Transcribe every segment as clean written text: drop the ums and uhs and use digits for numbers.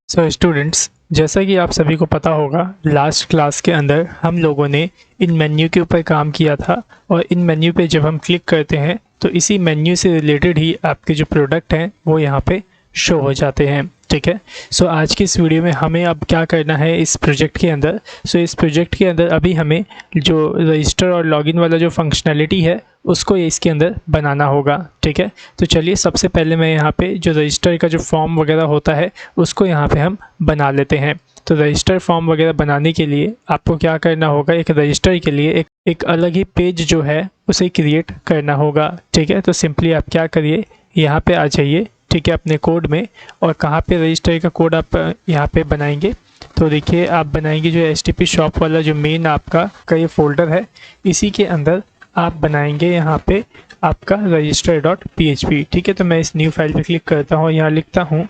So students, जैसा कि आप सभी को पता होगा, लास्ट क्लास के अंदर हम लोगों ने इन मेन्यू के ऊपर काम किया था। और इन मेन्यू पे जब हम क्लिक करते हैं तो इसी मेन्यू से रिलेटेड ही आपके जो प्रोडक्ट हैं वो यहाँ पे शो हो जाते हैं। ठीक है। सो आज की इस वीडियो में हमें अब क्या करना है इस प्रोजेक्ट के अंदर। इस प्रोजेक्ट के अंदर अभी हमें जो रजिस्टर और लॉगिन वाला जो फंक्शनैलिटी है उसको इसके अंदर बनाना होगा। ठीक है। तो चलिए, सबसे पहले मैं यहाँ पे जो रजिस्टर का जो फॉर्म वगैरह होता है उसको यहाँ पे हम बना लेते हैं। तो रजिस्टर फॉर्म वगैरह बनाने के लिए आपको क्या करना होगा, एक रजिस्टर के लिए एक अलग ही पेज जो है उसे क्रिएट करना होगा। ठीक है। तो सिंपली आप क्या करिए, यहाँ पे आ जाइए। ठीक है, अपने कोड में। और कहाँ पे रजिस्टर का कोड आप यहाँ पे बनाएंगे, तो देखिए आप बनाएंगे जो HTTP शॉप वाला जो मेन आपका ये फोल्डर है, इसी के अंदर आप बनाएंगे यहाँ पे आपका register.php। ठीक है। तो मैं इस न्यू फाइल पे क्लिक करता हूँ, यहाँ लिखता हूँ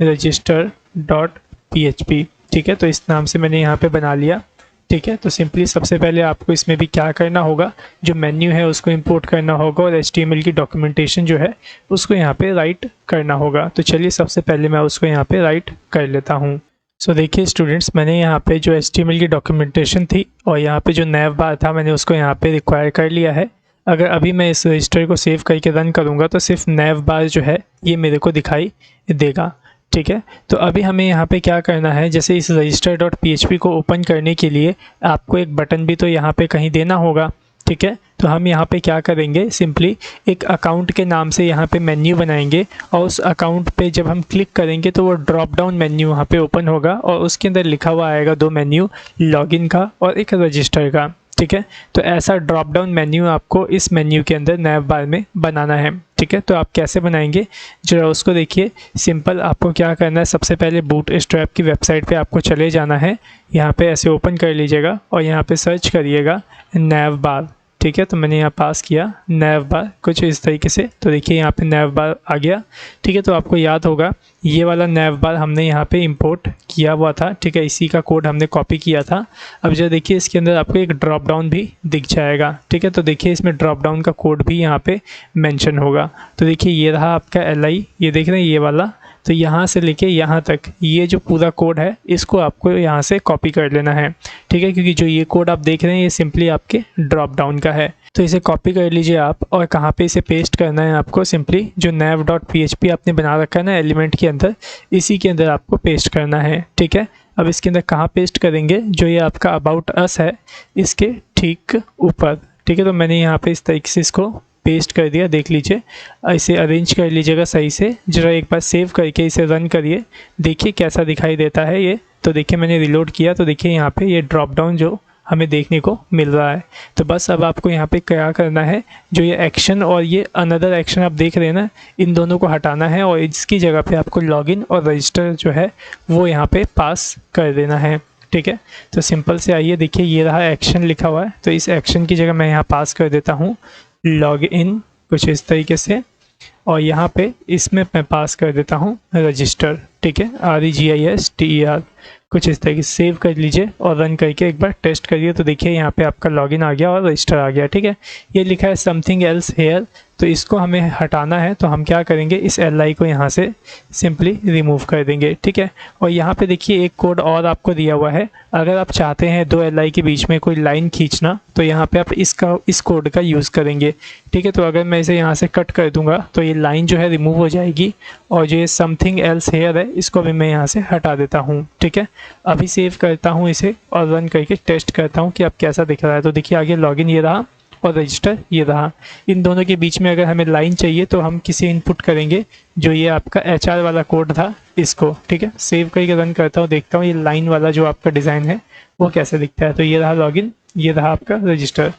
register.php। ठीक है। तो इस नाम से मैंने यहाँ पे बना लिया। ठीक है। तो सिंपली सबसे पहले आपको इसमें भी क्या करना होगा, जो मेन्यू है उसको इंपोर्ट करना होगा और HTML की डॉक्यूमेंटेशन जो है उसको यहाँ पे राइट करना होगा। तो चलिए, सबसे पहले मैं उसको यहाँ पे राइट कर लेता हूँ। देखिए स्टूडेंट्स, मैंने यहाँ पे जो HTML की डॉक्यूमेंटेशन थी और यहाँ पे जो नैव बार था मैंने उसको यहाँ पे रिक्वायर कर लिया है। अगर अभी मैं इस रजिस्टर को सेव करके रन करूँगा तो सिर्फ नैव बार जो है ये मेरे को दिखाई देगा। ठीक है। तो अभी हमें यहाँ पे क्या करना है, जैसे इस register.php को ओपन करने के लिए आपको एक बटन भी तो यहाँ पे कहीं देना होगा। ठीक है। तो हम यहाँ पे क्या करेंगे, सिंपली एक अकाउंट के नाम से यहाँ पे मेन्यू बनाएंगे और उस अकाउंट पे जब हम क्लिक करेंगे तो वो ड्रॉप डाउन मेन्यू वहाँ पे ओपन होगा और उसके अंदर लिखा हुआ आएगा दो मेन्यू, लॉगिन का और एक रजिस्टर का। ठीक है। तो ऐसा ड्रॉप डाउन मेन्यू आपको इस मेन्यू के अंदर नैव बार में बनाना है। ठीक है। तो आप कैसे बनाएंगे जरा उसको देखिए। सिंपल आपको क्या करना है, सबसे पहले बूटस्ट्रैप की वेबसाइट पे आपको चले जाना है। यहाँ पे ऐसे ओपन कर लीजिएगा और यहाँ पे सर्च करिएगा नैव बार। ठीक है। तो मैंने यहाँ पास किया नैव बार कुछ इस तरीके से। तो देखिए यहाँ पे नैव बार आ गया। ठीक है। तो आपको याद होगा ये वाला नैव बार हमने यहाँ पे इंपोर्ट किया हुआ था। ठीक है। इसी का कोड हमने कॉपी किया था। अब जो देखिए इसके अंदर आपको एक ड्रॉप डाउन भी दिख जाएगा। ठीक है। तो देखिए इसमें ड्रॉप डाउन का कोड भी यहाँ पे मेंशन होगा। तो देखिए ये रहा आपका LI, ये देख रहे हैं ये वाला। तो यहाँ से लेके यहाँ तक ये जो पूरा कोड है इसको आपको यहाँ से कॉपी कर लेना है। ठीक है। क्योंकि जो ये कोड आप देख रहे हैं ये सिंपली आपके ड्रॉप डाउन का है। तो इसे कॉपी कर लीजिए आप। और कहाँ पे इसे पेस्ट करना है आपको, सिंपली जो nav.php आपने बना रखा है ना एलिमेंट के अंदर, इसी के अंदर आपको पेस्ट करना है। ठीक है। अब इसके अंदर कहाँ पेस्ट करेंगे, जो ये आपका अबाउट अस है इसके ठीक ऊपर। ठीक है। तो मैंने यहाँ पे इस तरीके से इसको पेस्ट कर दिया, देख लीजिए। इसे अरेंज कर लीजिएगा सही से। जरा एक बार सेव करके इसे रन करिए, देखिए कैसा दिखाई देता है ये। तो देखिए मैंने रिलोड किया तो देखिए यहाँ पे ये ड्रॉप डाउन जो हमें देखने को मिल रहा है। तो बस अब आपको यहाँ पे क्या करना है, जो ये एक्शन और ये अनदर एक्शन आप देख रहे हैं ना, इन दोनों को हटाना है और इसकी जगह पे आपको लॉगिन और रजिस्टर जो है वो यहाँ पे पास कर देना है। ठीक है। तो सिंपल से आइए, देखिए ये रहा एक्शन लिखा हुआ है। तो इस एक्शन की जगह मैं यहाँ पास कर देता हूँ लॉग इन कुछ इस तरीके से, और यहाँ पे इसमें मैं पास कर देता हूँ रजिस्टर। ठीक है। REGISTER कुछ इस तरीके से सेव कर लीजिए और रन करके एक बार टेस्ट करिए। तो देखिए यहाँ पे आपका लॉगिन आ गया और रजिस्टर आ गया। ठीक है। ये लिखा है समथिंग एल्स हेयर, तो इसको हमें हटाना है। तो हम क्या करेंगे, इस LI को यहाँ से सिंपली रिमूव कर देंगे। ठीक है। और यहाँ पे देखिए एक कोड और आपको दिया हुआ है। अगर आप चाहते हैं दो LI के बीच में कोई लाइन खींचना तो यहाँ पे आप इस कोड का यूज़ करेंगे। ठीक है। तो अगर मैं इसे यहाँ से कट कर दूंगा तो ये लाइन जो है रिमूव हो जाएगी और जो ये समथिंग एल्स हेयर है इसको भी मैं यहाँ से हटा देता हूँ। ठीक है। अभी सेव करता हूँ इसे और रन करके टेस्ट करता हूँ कि अब कैसा दिख रहा है। तो देखिए आगे लॉगिन ये रहा और रजिस्टर ये रहा। इन दोनों के बीच में अगर हमें लाइन चाहिए तो हम किसी इनपुट करेंगे, जो ये आपका HR वाला कोड था इसको। ठीक है। सेव करके रन करता हूँ, देखता हूँ ये लाइन वाला जो आपका डिज़ाइन है वो कैसे दिखता है। तो ये रहा लॉगिन, ये रहा आपका रजिस्टर।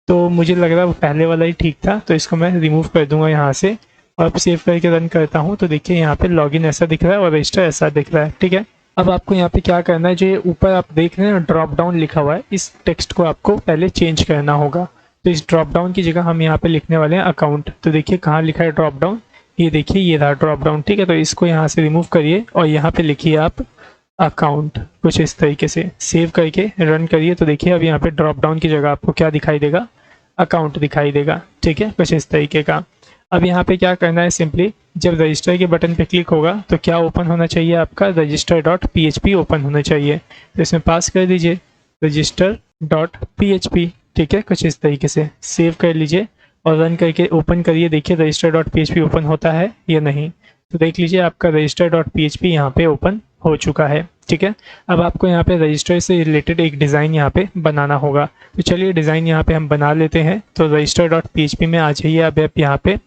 तो मुझे लग रहा है वो पहले वाला ही ठीक था, तो इसको मैं रिमूव कर दूंगा यहाँ से। और अब सेव करके रन करता हूँ तो देखिए यहाँ पे लॉगिन ऐसा दिख रहा है और रजिस्टर ऐसा दिख रहा है। ठीक है। अब आपको यहाँ पे क्या करना है, जो ये ऊपर आप देख रहे हैं ड्रॉप डाउन लिखा हुआ है, इस टेक्स्ट को आपको पहले चेंज करना होगा। तो इस ड्रॉप डाउन की जगह हम यहाँ पे लिखने वाले हैं अकाउंट। तो देखिए कहाँ लिखा है ड्रॉप डाउन, ये देखिए ये रहा ड्रॉप डाउन। ठीक है। तो इसको यहाँ से रिमूव करिए और यहाँ पे लिखिए आप अकाउंट कुछ इस तरीके से। सेव करके रन करिए तो देखिए अब यहाँ पे ड्रॉप डाउन की जगह आपको क्या दिखाई देगा, अकाउंट दिखाई देगा। ठीक है। कुछ इस तरीके का। अब यहाँ पे क्या करना है, सिंपली जब रजिस्टर के बटन पे क्लिक होगा तो क्या ओपन होना चाहिए, आपका register.php ओपन होना चाहिए। तो इसमें पास कर दीजिए register.php, ठीक है, कुछ इस तरीके से सेव कर लीजिए और रन करके ओपन करिए, देखिए register.php ओपन होता है या नहीं। तो देख लीजिए आपका register.php यहाँ पे ओपन हो चुका है, ठीक है। अब आपको यहाँ पे रजिस्टर से रिलेटेड एक डिज़ाइन यहाँ पे बनाना होगा। तो चलिए डिज़ाइन यहाँ पे हम बना लेते हैं। तो register.php में आ जाइए अब आप यहाँ पे,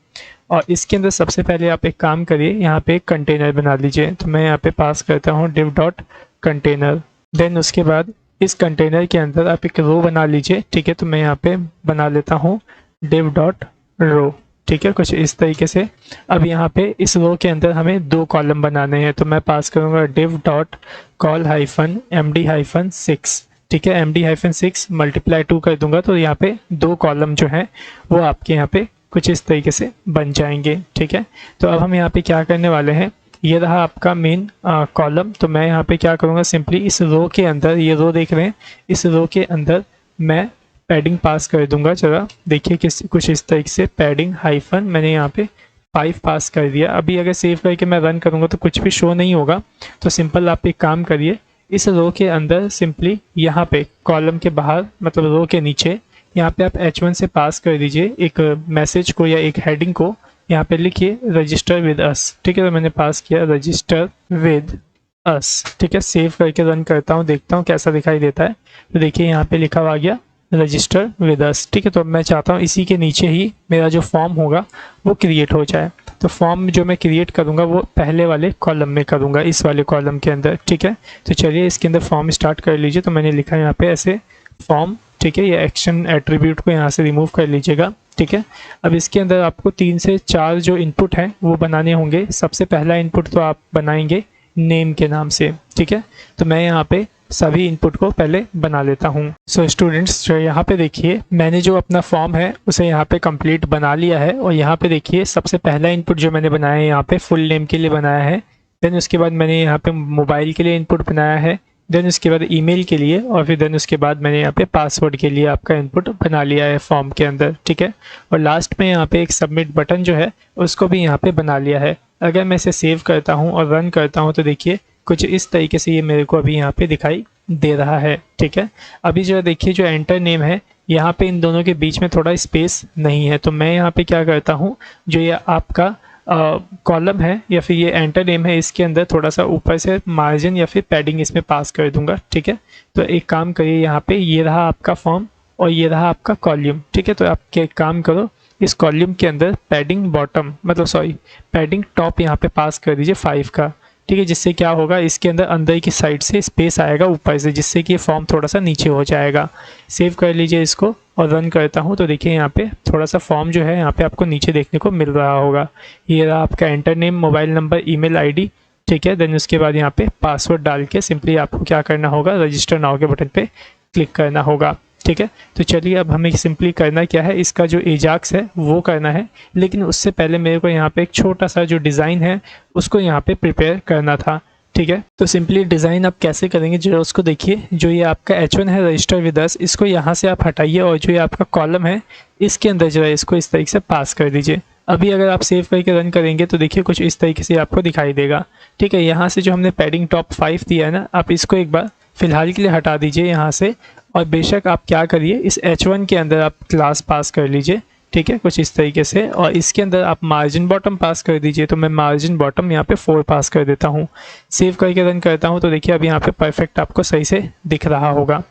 और इसके अंदर सबसे पहले आप एक काम करिए, यहाँ पे एक कंटेनर बना लीजिए। तो मैं यहाँ पे पास करता हूँ div.container। देन उसके बाद इस कंटेनर के अंदर आप एक रो बना लीजिए, ठीक है। तो मैं यहाँ पे बना लेता हूँ div.row, ठीक है, कुछ इस तरीके से। अब यहाँ पे इस रो के अंदर हमें 2 कॉलम बनाने हैं। तो मैं पास करूँगा div.col-md-6, ठीक है, md-6 मल्टीप्लाई 2 कर दूंगा। तो यहाँ पे 2 कॉलम जो हैं वो आपके यहाँ पे कुछ इस तरीके से बन जाएंगे, ठीक है। तो अब हम यहाँ पे क्या करने वाले हैं, ये रहा आपका मेन कॉलम। तो मैं यहाँ पे क्या करूँगा, सिंपली इस रो के अंदर, ये रो देख रहे हैं, इस रो के अंदर मैं पैडिंग पास कर दूंगा। जरा देखिए कुछ इस तरीके से पैडिंग हाइफन मैंने यहाँ पे 5 पास कर दिया। अभी अगर सेव करके मैं रन करूँगा तो कुछ भी शो नहीं होगा। तो सिंपल आप एक काम करिए, इस रो के अंदर सिंपली यहाँ पे कॉलम के बाहर, मतलब रो के नीचे, यहाँ पे आप H1 से पास कर दीजिए एक मैसेज को या एक हेडिंग को। यहाँ पे लिखिए रजिस्टर विद अस, ठीक है। तो मैंने पास किया रजिस्टर विद अस, ठीक है। सेव करके रन करता हूँ, देखता हूँ कैसा दिखाई देता है। तो देखिए यहाँ पे लिखा हुआ आ गया रजिस्टर विद अस, ठीक है। तो मैं चाहता हूँ इसी के नीचे ही मेरा जो फॉर्म होगा वो क्रिएट हो जाए। तो फॉर्म जो मैं क्रिएट करूँगा वो पहले वाले कॉलम में करूँगा, इस वाले कॉलम के अंदर, ठीक है। तो चलिए इसके अंदर फॉर्म स्टार्ट कर लीजिए। तो मैंने लिखा है यहाँ पे ऐसे फॉर्म, ठीक है। ये एक्शन एट्रीब्यूट को यहाँ से रिमूव कर लीजिएगा, ठीक है। अब इसके अंदर आपको 3 से 4 जो इनपुट हैं वो बनाने होंगे। सबसे पहला इनपुट तो आप बनाएंगे नेम के नाम से, ठीक है। तो मैं यहाँ पे सभी इनपुट को पहले बना लेता हूँ। सो स्टूडेंट्स, जो यहाँ पे देखिए मैंने जो अपना फॉर्म है उसे यहाँ पे कंप्लीट बना लिया है। और यहाँ पे देखिए सबसे पहला इनपुट जो मैंने बनाया है यहाँ पे फुल नेम के लिए बनाया है। देन उसके बाद मैंने यहाँ पे मोबाइल के लिए इनपुट बनाया है। देन उसके बाद ईमेल के लिए, और फिर देन उसके बाद मैंने यहाँ पे पासवर्ड के लिए आपका इनपुट बना लिया है फॉर्म के अंदर, ठीक है। और लास्ट में यहाँ पे एक सबमिट बटन जो है उसको भी यहाँ पे बना लिया है। अगर मैं इसे सेव करता हूँ और रन करता हूँ तो देखिए कुछ इस तरीके से ये मेरे को अभी यहाँ पे दिखाई दे रहा है, ठीक है। अभी जो देखिए जो एंटर नेम है यहाँ पे इन दोनों के बीच में थोड़ा स्पेस नहीं है। तो मैं यहाँ पे क्या करता हूँ, जो ये आपका कॉलम है या फिर ये एंटर नेम है, इसके अंदर थोड़ा सा ऊपर से मार्जिन या फिर पैडिंग इसमें पास कर दूंगा, ठीक है। तो एक काम करिए, यहाँ पे ये रहा आपका फॉर्म और ये रहा आपका कॉलम, ठीक है। तो आप एक काम करो, इस कॉलम के अंदर पैडिंग बॉटम, मतलब सॉरी पैडिंग टॉप यहाँ पे पास कर दीजिए 5 का, ठीक है। जिससे क्या होगा, इसके अंदर की साइड से स्पेस आएगा ऊपर से, जिससे कि ये फॉर्म थोड़ा सा नीचे हो जाएगा। सेव कर लीजिए इसको और रन करता हूँ तो देखिए यहाँ पे थोड़ा सा फॉर्म जो है यहाँ पे आपको नीचे देखने को मिल रहा होगा। ये रहा आपका enter name, mobile number, email ID, ठीक है। देन उसके बाद यहाँ पे पासवर्ड डाल के सिंपली आपको क्या करना होगा, रजिस्टर नाउ के बटन पे क्लिक करना होगा, ठीक है। तो चलिए अब हमें सिंपली करना क्या है, इसका जो एजाक्स है वो करना है। लेकिन उससे पहले मेरे को यहाँ पे एक छोटा सा जो डिज़ाइन है उसको यहाँ पे प्रिपेयर करना था, ठीक है। तो सिंपली डिज़ाइन आप कैसे करेंगे जो उसको देखिए। जो ये आपका H1 है रजिस्टर विद अस, इसको यहाँ से आप हटाइए और जो ये आपका कॉलम है इसके अंदर जो है इसको इस तरीके से पास कर दीजिए। अभी अगर आप सेव करके रन करेंगे तो देखिए कुछ इस तरीके से आपको दिखाई देगा, ठीक है। यहाँ से जो हमने पैडिंग टॉप 5 दिया है ना, आप इसको एक बार फिलहाल के लिए हटा दीजिए यहाँ से। और बेशक आप क्या करिए, इस H1 के अंदर आप क्लास पास कर लीजिए, ठीक है, कुछ इस तरीके से। और इसके अंदर आप मार्जिन बॉटम पास कर दीजिए। तो मैं मार्जिन बॉटम यहाँ पे 4 पास कर देता हूँ। सेव करके रन करता हूँ तो देखिए अब यहाँ पे परफेक्ट आपको सही से दिख रहा होगा,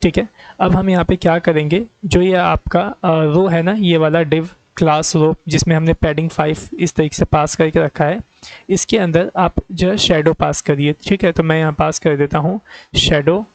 ठीक है। अब हम यहाँ पे क्या करेंगे, जो ये आपका रो है ना, ये वाला डिव क्लास रो जिसमें हमने पैडिंग 5 इस तरीके से पास करके रखा है, इसके अंदर आप जो शेडो पास करिए, ठीक है। तो मैं यहाँ पास कर देता हूँ शेडो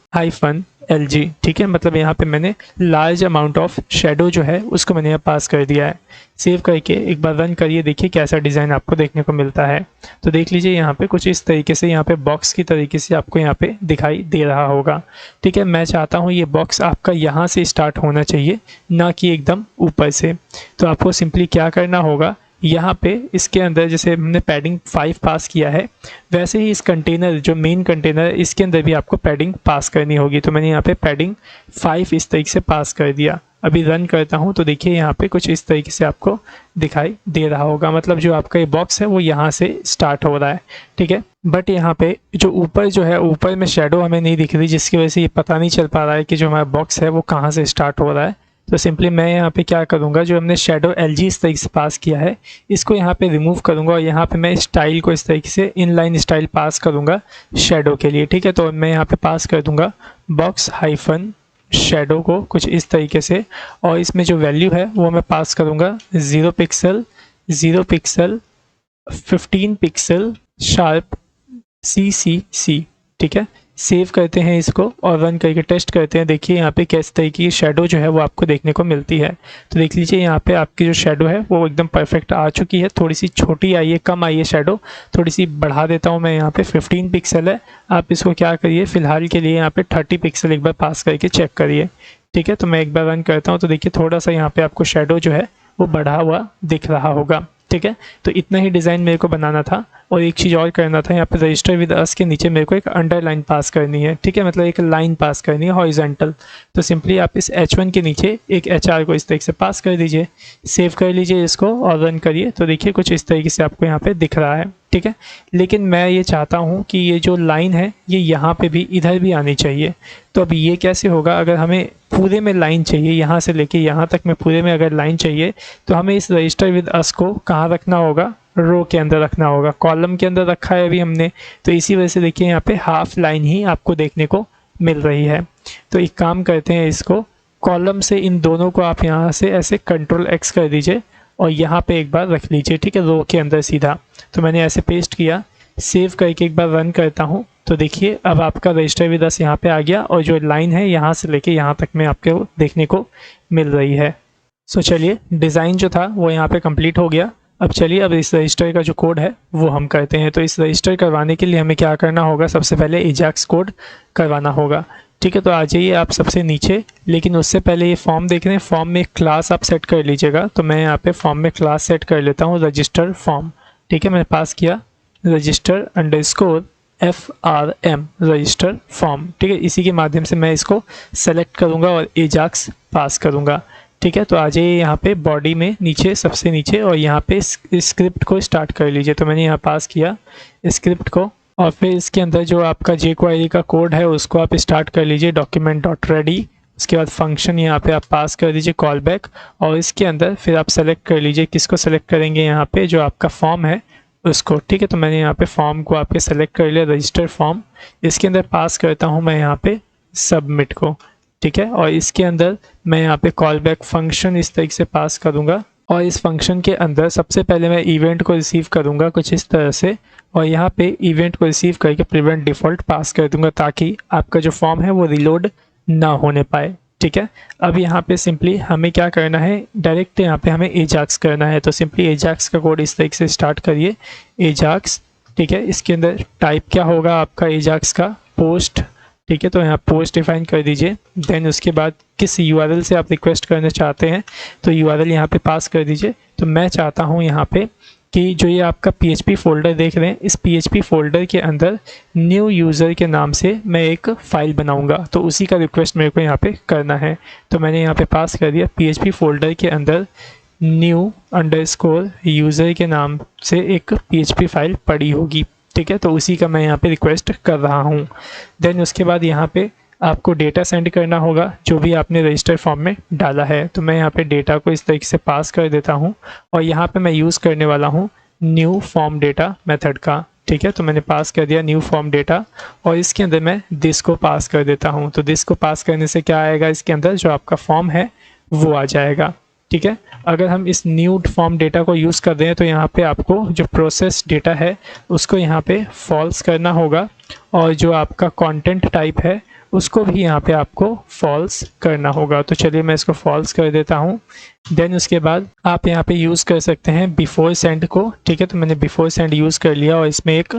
-LG, ठीक है। मतलब यहाँ पे मैंने लार्ज अमाउंट ऑफ शेडो जो है उसको मैंने यहाँ पास कर दिया है। सेव करके एक बार रन करिए, देखिए कैसा डिज़ाइन आपको देखने को मिलता है। तो देख लीजिए यहाँ पे कुछ इस तरीके से यहाँ पे बॉक्स की तरीके से आपको यहाँ पे दिखाई दे रहा होगा, ठीक है। मैं चाहता हूँ ये बॉक्स आपका यहाँ से स्टार्ट होना चाहिए, ना कि एकदम ऊपर से। तो आपको सिंपली क्या करना होगा, यहाँ पे इसके अंदर जैसे हमने पैडिंग 5 पास किया है वैसे ही इस कंटेनर जो मेन कंटेनर है इसके अंदर भी आपको पैडिंग पास करनी होगी। तो मैंने यहाँ पे पैडिंग 5 इस तरीके से पास कर दिया। अभी रन करता हूँ तो देखिए यहाँ पे कुछ इस तरीके से आपको दिखाई दे रहा होगा, मतलब जो आपका ये बॉक्स है वो यहाँ से स्टार्ट हो रहा है, ठीक है। बट यहाँ पे जो ऊपर जो है, ऊपर में शेडो हमें नहीं दिख रही, जिसकी वजह से ये पता नहीं चल पा रहा है कि जो हमारा बॉक्स है वो कहाँ से स्टार्ट हो रहा है। तो सिंपली मैं यहाँ पे क्या करूँगा, जो हमने शेडो LG इस तरीके से पास किया है इसको यहाँ पे रिमूव करूँगा और यहाँ पे मैं स्टाइल को इस तरीके से इनलाइन स्टाइल पास करूँगा शेडो के लिए, ठीक है। तो मैं यहाँ पे पास कर दूँगा बॉक्स हाइफन शेडो को कुछ इस तरीके से, और इसमें जो वैल्यू है वो मैं पास करूँगा 0 pixel 0 pixel 15 pixel sharp CCC, ठीक है। सेव करते हैं इसको और रन करके टेस्ट करते हैं। देखिए यहाँ पे किस तरीके की शेडो जो है वो आपको देखने को मिलती है। तो देख लीजिए यहाँ पे आपकी जो शेडो है वो एकदम परफेक्ट आ चुकी है। थोड़ी सी छोटी आई है, कम आई है शेडो, थोड़ी सी बढ़ा देता हूँ मैं। यहाँ पे 15 पिक्सल है, आप इसको क्या करिए फ़िलहाल के लिए यहाँ पे 30 पिक्सल एक बार पास करके चेक करिए, ठीक है। तो मैं एक बार रन करता हूँ तो देखिए थोड़ा सा यहाँ पे आपको शेडो जो है वो बढ़ा हुआ दिख रहा होगा, ठीक है। तो इतना ही डिज़ाइन मेरे को बनाना था। और एक चीज़ और करना था, यहाँ पे रजिस्टर विद अस के नीचे मेरे को एक अंडरलाइन पास करनी है, ठीक है, मतलब एक लाइन पास करनी है हॉरिजॉन्टल। तो सिंपली आप इस H1 के नीचे एक HR को इस तरीके से पास कर दीजिए, सेव कर लीजिए इसको और रन करिए। तो देखिए कुछ इस तरीके से आपको यहाँ पे दिख रहा है, ठीक है। लेकिन मैं ये चाहता हूँ कि ये जो लाइन है ये यहाँ पे भी, इधर भी आनी चाहिए। तो अब ये कैसे होगा, अगर हमें पूरे में लाइन चाहिए, यहाँ से लेके यहाँ तक में पूरे में अगर लाइन चाहिए तो हमें इस रजिस्टर विद अस को कहाँ रखना होगा, रो के अंदर रखना होगा। कॉलम के अंदर रखा है अभी हमने, तो इसी वजह से देखिए यहाँ पे हाफ लाइन ही आपको देखने को मिल रही है। तो एक काम करते हैं, इसको कॉलम से इन दोनों को आप यहाँ से ऐसे कंट्रोल X कर दीजिए और यहाँ पे एक बार रख लीजिए, ठीक है, रो के अंदर सीधा। तो मैंने ऐसे पेस्ट किया, सेव करके एक बार रन करता हूँ तो देखिए अब आपका रजिस्टर विद अस यहाँ पे आ गया और जो लाइन है यहाँ से लेके यहाँ तक में आपको देखने को मिल रही है। सो चलिए डिज़ाइन जो था वो यहाँ पे कंप्लीट हो गया। अब चलिए अब इस रजिस्टर का जो कोड है वो हम करते हैं। तो इस रजिस्टर करवाने के लिए हमें क्या करना होगा, सबसे पहले एजाक्स कोड करवाना होगा, ठीक है। तो आ जाइए आप सबसे नीचे, लेकिन उससे पहले ये फॉर्म देख रहे हैं, फॉर्म में एक क्लास आप सेट कर लीजिएगा। तो मैं यहाँ पे फॉर्म में क्लास सेट कर लेता हूँ रजिस्टर फॉर्म, ठीक है। मैंने पास किया register underscore FRM register form, ठीक है। इसी के माध्यम से मैं इसको सेलेक्ट करूँगा और एजाक्स पास करूँगा, ठीक है। तो आ जाइए यहाँ पे बॉडी में नीचे, सबसे नीचे, और यहाँ पे स्क्रिप्ट को स्टार्ट कर लीजिए। तो मैंने यहाँ पास किया स्क्रिप्ट को और फिर इसके अंदर जो आपका jQuery का कोड है उसको आप स्टार्ट कर लीजिए document.ready। उसके बाद फंक्शन यहाँ पे आप पास कर दीजिए कॉल बैक, और इसके अंदर फिर आप सेलेक्ट कर लीजिए, किसको सेलेक्ट करेंगे, यहाँ पे जो आपका फॉर्म है उसको, ठीक है। तो मैंने यहाँ पे फॉर्म को आपके सेलेक्ट कर लिया, रजिस्टर फॉर्म। इसके अंदर पास करता हूँ मैं यहाँ पे सबमिट को, ठीक है। और इसके अंदर मैं यहाँ पे कॉल बैक फंक्शन इस तरीके से पास करूँगा और इस फंक्शन के अंदर सबसे पहले मैं इवेंट को रिसीव करूँगा कुछ इस तरह से, और यहाँ पे इवेंट को रिसीव करके प्रिवेंट डिफ़ॉल्ट पास कर दूँगा ताकि आपका जो फॉर्म है वो रिलोड ना होने पाए, ठीक है। अब यहाँ पे सिंपली हमें क्या करना है, डायरेक्ट यहाँ पे हमें एजाक्स करना है। तो सिंपली एजाक्स का कोड इस तरीके से स्टार्ट करिए, एजाक्स, ठीक है। इसके अंदर टाइप क्या होगा आपका एजाक्स का, पोस्ट, ठीक है। तो यहाँ पोस्ट डिफाइन कर दीजिए। देन उसके बाद किस URL से आप रिक्वेस्ट करना चाहते हैं तो URL यहाँ पे पास कर दीजिए। तो मैं चाहता हूँ यहाँ पे कि जो ये आपका PHP फोल्डर देख रहे हैं, इस PHP फोल्डर के अंदर न्यू यूज़र के नाम से मैं एक फ़ाइल बनाऊंगा, तो उसी का रिक्वेस्ट मेरे को यहाँ पे करना है। तो मैंने यहाँ पे पास कर दिया PHP फोल्डर के अंदर न्यू अंडरस्कोर यूज़र के नाम से एक PHP फाइल पड़ी होगी, ठीक है। तो उसी का मैं यहाँ पे रिक्वेस्ट कर रहा हूँ। देन उसके बाद यहाँ पे आपको डेटा सेंड करना होगा जो भी आपने रजिस्टर फॉर्म में डाला है। तो मैं यहाँ पे डेटा को इस तरीके से पास कर देता हूँ और यहाँ पे मैं यूज़ करने वाला हूँ न्यू फॉर्म डेटा मेथड का, ठीक है। तो मैंने पास कर दिया न्यू फॉर्म डेटा और इसके अंदर मैं दिस को पास कर देता हूँ। तो दिस को पास करने से क्या आएगा, इसके अंदर जो आपका फॉर्म है वो आ जाएगा, ठीक है। अगर हम इस न्यू फॉर्म डेटा को यूज़ कर रहे हैं तो यहाँ पे आपको जो प्रोसेस डेटा है उसको यहाँ पे फॉल्स करना होगा और जो आपका कंटेंट टाइप है उसको भी यहाँ पे आपको फॉल्स करना होगा। तो चलिए मैं इसको फॉल्स कर देता हूँ। देन उसके बाद आप यहाँ पे यूज़ कर सकते हैं बिफोर सेंड को, ठीक है। तो मैंने बिफोर सेंड यूज़ कर लिया और इसमें एक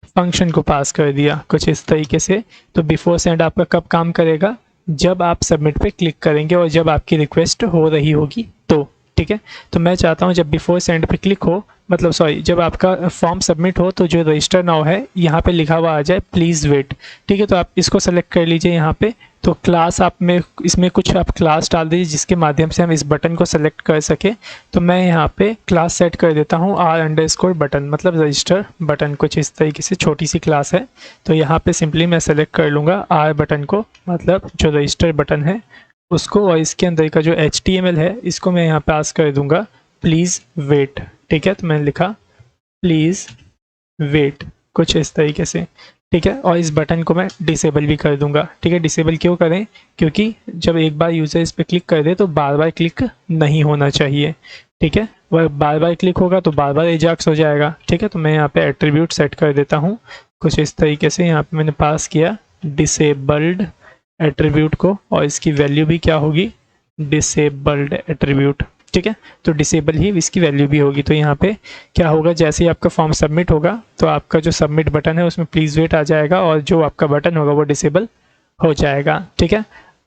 फंक्शन को पास कर दिया कुछ इस तरीके से। तो बिफोर सेंड आपका कब काम करेगा, जब आप सबमिट पे क्लिक करेंगे और जब आपकी रिक्वेस्ट हो रही होगी तो, ठीक ठीक है। तो मैं चाहता हूँ जब बिफोर सेंड पे क्लिक हो, मतलब सॉरी, जब आपका फॉर्म सबमिट हो तो जो रजिस्टर नाउ है यहाँ पे लिखा हुआ आ जाए प्लीज़ वेट, ठीक है। तो आप इसको सेलेक्ट कर लीजिए यहाँ पे। तो क्लास आप में इसमें कुछ आप क्लास डाल दीजिए जिसके माध्यम से हम इस बटन को सेलेक्ट कर सके। तो मैं यहाँ पे क्लास सेट कर देता हूँ r_बटन, मतलब रजिस्टर बटन, कुछ इस तरीके से छोटी सी क्लास है। तो यहाँ पे सिंपली मैं सेलेक्ट कर लूँगा r बटन को, मतलब जो रजिस्टर बटन है उसको, और इसके अंदर का जो HTML है इसको मैं यहाँ पास कर दूँगा प्लीज़ वेट, ठीक है। तो मैंने लिखा प्लीज़ वेट कुछ इस तरीके से, ठीक है। और इस बटन को मैं डिसेबल भी कर दूंगा, ठीक है। डिसेबल क्यों करें, क्योंकि जब एक बार यूज़र इस पर क्लिक कर दे तो बार बार क्लिक नहीं होना चाहिए, ठीक है। वह बार बार क्लिक होगा तो बार बार एजाक्स हो जाएगा, ठीक है। तो मैं यहाँ पे एट्रीब्यूट सेट कर देता हूँ कुछ इस तरीके से। यहाँ पे मैंने पास किया डिसेबल्ड एट्रीब्यूट को, और इसकी वैल्यू भी क्या होगी, डिसेबल्ड एट्रीब्यूट, ठीक है। तो डिसेबल ही इसकी वैल्यू भी होगी। तो यहाँ पे क्या होगा, जैसे ही आपका फॉर्म सबमिट होगा तो आपका जो सबमिट बटन है उसमें प्लीज़ वेट आ जाएगा, और जो आपका बटन होगा वो डिसेबल हो जाएगा, ठीक है।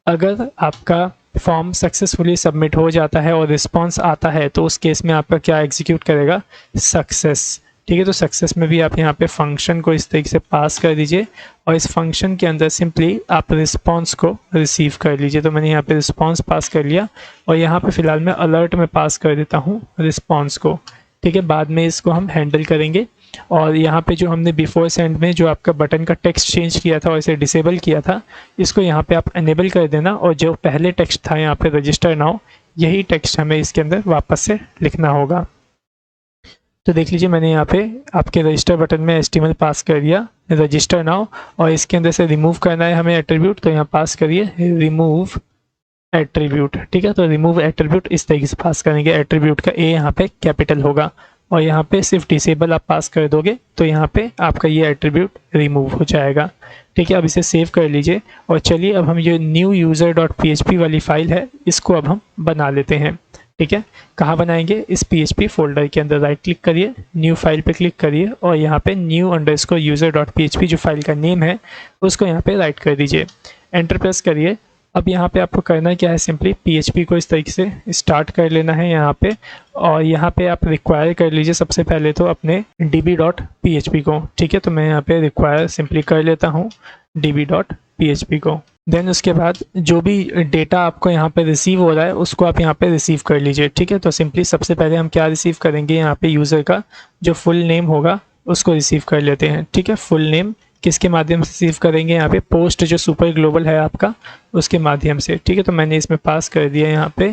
अगर आपका फॉर्म सक्सेसफुली सबमिट हो जाता है और रिस्पॉन्स आता है तो उस केस में आपका क्या एग्जीक्यूट करेगा, सक्सेस, ठीक है। तो सक्सेस में भी आप यहाँ पे फंक्शन को इस तरीके से पास कर दीजिए, और इस फंक्शन के अंदर सिंपली आप रिस्पॉन्स को रिसीव कर लीजिए। तो मैंने यहाँ पे रिस्पॉन्स पास कर लिया, और यहाँ पे फ़िलहाल मैं अलर्ट में पास कर देता हूँ रिस्पॉन्स को, ठीक है। बाद में इसको हम हैंडल करेंगे। और यहाँ पे जो हमने बिफोर सेंड में जो आपका बटन का टेक्स्ट चेंज किया था और इसे डिसेबल किया था, इसको यहाँ पे आप एनेबल कर देना, और जो पहले टेक्स्ट था यहाँ पे रजिस्टर नाउ, यही टेक्स्ट हमें इसके अंदर वापस से लिखना होगा। तो देख लीजिए मैंने यहाँ पे आपके रजिस्टर बटन में HTML पास कर दिया रजिस्टर नाउ, और इसके अंदर से रिमूव करना है हमें एट्रीब्यूट, तो यहाँ पास करिए रिमूव एट्रीब्यूट, ठीक है। तो रिमूव एट्रीब्यूट इस तरीके से पास करेंगे, एट्रीब्यूट का A यहाँ पे कैपिटल होगा, और यहाँ पे सिर्फ डिसेबल आप पास कर दोगे तो यहाँ पे आपका ये एट्रीब्यूट रिमूव हो जाएगा, ठीक है। अब इसे सेव कर लीजिए, और चलिए अब हम ये न्यू यूज़र .php वाली फाइल है इसको अब हम बना लेते हैं, ठीक है। कहाँ बनाएंगे, इस PHP फोल्डर के अंदर राइट क्लिक करिए, न्यू फाइल पे क्लिक करिए, और यहाँ पे new_user.php जो फाइल का नेम है उसको यहाँ पे राइट कर दीजिए, एंटर प्रेस करिए। अब यहाँ पे आपको करना क्या है, सिंपली PHP को इस तरीके से स्टार्ट कर लेना है यहाँ पे, और यहाँ पे आप रिक्वायर कर लीजिए सबसे पहले तो अपने db.php को, ठीक है। तो मैं यहाँ पे रिक्वायर सिंपली कर लेता हूँ db.php को। देन उसके बाद जो भी डेटा आपको यहाँ पे रिसीव हो रहा है उसको आप यहाँ पे रिसीव कर लीजिए, ठीक है। तो सिंपली सबसे पहले हम क्या रिसीव करेंगे, यहाँ पे यूज़र का जो फुल नेम होगा उसको रिसीव कर लेते हैं, ठीक है। फुल नेम किसके माध्यम से रिसीव करेंगे, यहाँ पे पोस्ट जो सुपर ग्लोबल है आपका उसके माध्यम से, ठीक है। तो मैंने इसमें पास कर दिया यहाँ पे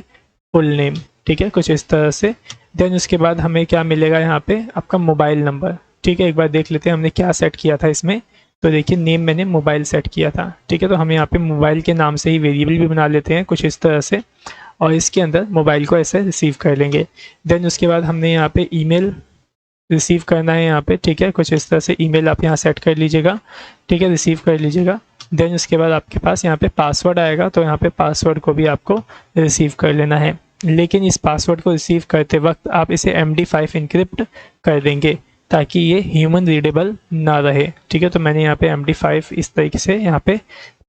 फुल नेम, ठीक है, कुछ इस तरह से। देन उसके बाद हमें क्या मिलेगा, यहाँ पे आपका मोबाइल नंबर, ठीक है। एक बार देख लेते हैं हमने क्या सेट किया था इसमें। तो देखिए नेम मैंने मोबाइल सेट किया था, ठीक है। तो हम यहाँ पे मोबाइल के नाम से ही वेरिएबल भी बना लेते हैं कुछ इस तरह से, और इसके अंदर मोबाइल को ऐसे रिसीव कर लेंगे। देन उसके बाद हमने यहाँ पे ईमेल रिसीव करना है यहाँ पे, ठीक है। कुछ इस तरह से ईमेल आप यहाँ सेट कर लीजिएगा, ठीक है, रिसीव कर लीजिएगा। देन उसके बाद आपके पास यहाँ पे पासवर्ड आएगा, तो यहाँ पे पासवर्ड को भी आपको रिसीव कर लेना है, लेकिन इस पासवर्ड को रिसीव करते वक्त आप इसे MD5 इनक्रिप्ट कर देंगे ताकि ये ह्यूमन रीडेबल ना रहे, ठीक है। तो मैंने यहाँ पे MD5 इस तरीके से यहाँ पे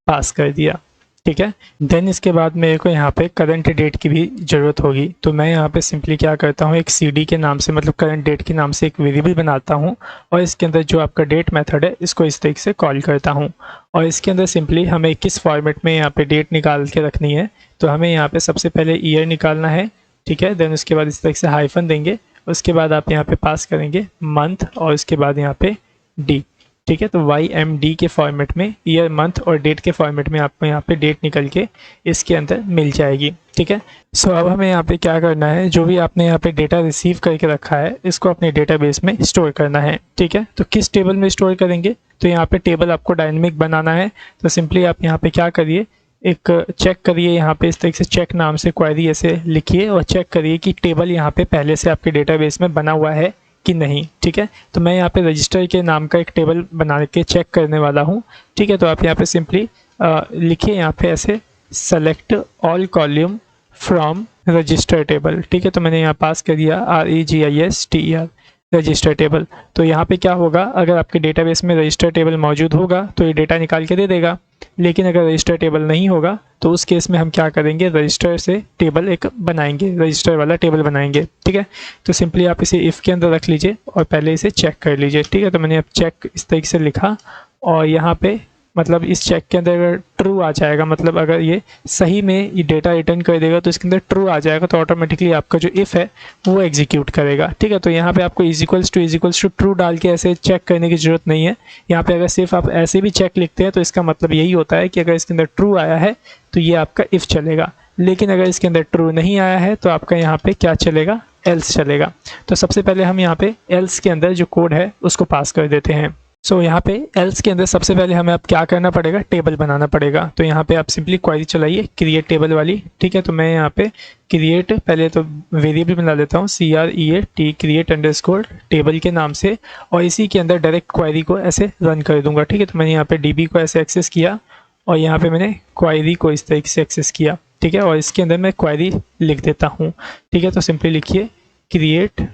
पास कर दिया, ठीक है। देन इसके बाद मेरे को यहाँ पे करंट डेट की भी ज़रूरत होगी, तो मैं यहाँ पे सिंपली क्या करता हूँ, एक CD के नाम से, मतलब करंट डेट के नाम से एक वेरिएबल बनाता हूँ, और इसके अंदर जो आपका डेट मेथड है इसको इस तरीके से कॉल करता हूँ, और इसके अंदर सिंपली हमें किस फॉर्मेट में यहाँ पे डेट निकाल के रखनी है। तो हमें यहाँ पे सबसे पहले ईयर निकालना है, ठीक है। देन उसके बाद इस तरीके से हाइफन देंगे, उसके बाद आप यहाँ पे पास करेंगे मंथ, और उसके बाद यहाँ पे डी, ठीक है। तो YMD के फॉर्मेट में ईयर, मंथ और डेट के फॉर्मेट में आपको यहाँ पे डेट निकल के इसके अंदर मिल जाएगी, ठीक है। सो अब हमें यहाँ पे क्या करना है, जो भी आपने यहाँ पे डेटा रिसीव करके रखा है इसको अपने डेटाबेस में स्टोर करना है, ठीक है। तो किस टेबल में स्टोर करेंगे, तो यहाँ पे टेबल आपको डायनेमिक बनाना है। तो सिंपली आप यहाँ पे क्या करिए, एक चेक करिए, यहाँ पे इस तरीके से चेक नाम से क्वेरी ऐसे लिखिए और चेक करिए कि टेबल यहाँ पे पहले से आपके डेटाबेस में बना हुआ है कि नहीं, ठीक है। तो मैं यहाँ पे रजिस्टर के नाम का एक टेबल बना के चेक करने वाला हूँ, ठीक है। तो आप यहाँ पे सिंपली लिखिए यहाँ पे ऐसे select all column from register table, ठीक है। तो मैंने यहाँ पास कर दिया REGISTER रजिस्टर टेबल। तो यहाँ पे क्या होगा, अगर आपके डेटाबेस में रजिस्टर टेबल मौजूद होगा तो ये डेटा निकाल के दे देगा, लेकिन अगर रजिस्टर टेबल नहीं होगा तो उस केस में हम क्या करेंगे, रजिस्टर से टेबल एक बनाएंगे, रजिस्टर वाला टेबल बनाएंगे। ठीक है, तो सिंपली आप इसे इफ़ के अंदर रख लीजिए और पहले इसे चेक कर लीजिए। ठीक है, तो मैंने अब चेक इस तरीके से लिखा और यहाँ पे मतलब इस चेक के अंदर अगर ट्रू आ जाएगा, मतलब अगर ये सही में ये डेटा रिटर्न कर देगा तो इसके अंदर ट्रू आ जाएगा, तो ऑटोमेटिकली आपका जो इफ़ है वो एग्जीक्यूट करेगा। ठीक है, तो यहाँ पे आपको इज इक्वल्स टू ट्रू डाल के ऐसे चेक करने की ज़रूरत नहीं है। यहाँ पे अगर सिर्फ आप ऐसे भी चेक लिखते हैं तो इसका मतलब यही होता है कि अगर इसके अंदर ट्रू आया है तो ये आपका इफ़ चलेगा, लेकिन अगर इसके अंदर ट्रू नहीं आया है तो आपका यहाँ पे क्या चलेगा, एल्स चलेगा। तो सबसे पहले हम यहाँ पे एल्स के अंदर जो कोड है उसको पास कर देते हैं। सो यहाँ पे एल्स के अंदर सबसे पहले हमें अब क्या करना पड़ेगा, टेबल बनाना पड़ेगा। तो यहाँ पे आप सिंपली क्वेरी चलाइए क्रिएट टेबल वाली। ठीक है, तो मैं यहाँ पे क्रिएट पहले तो वेरिएबल बना लेता हूँ CREAT क्रिएट अंडरस्कोर टेबल के नाम से, और इसी के अंदर डायरेक्ट क्वेरी को ऐसे रन कर दूंगा। ठीक है, तो मैंने यहाँ पे DB को ऐसे एक्सेस किया और यहाँ पे मैंने क्वेरी को इस तरीके से एक्सेस किया। ठीक है, और इसके अंदर मैं क्वेरी लिख देता हूँ। ठीक है, तो सिंपली लिखिए क्रिएट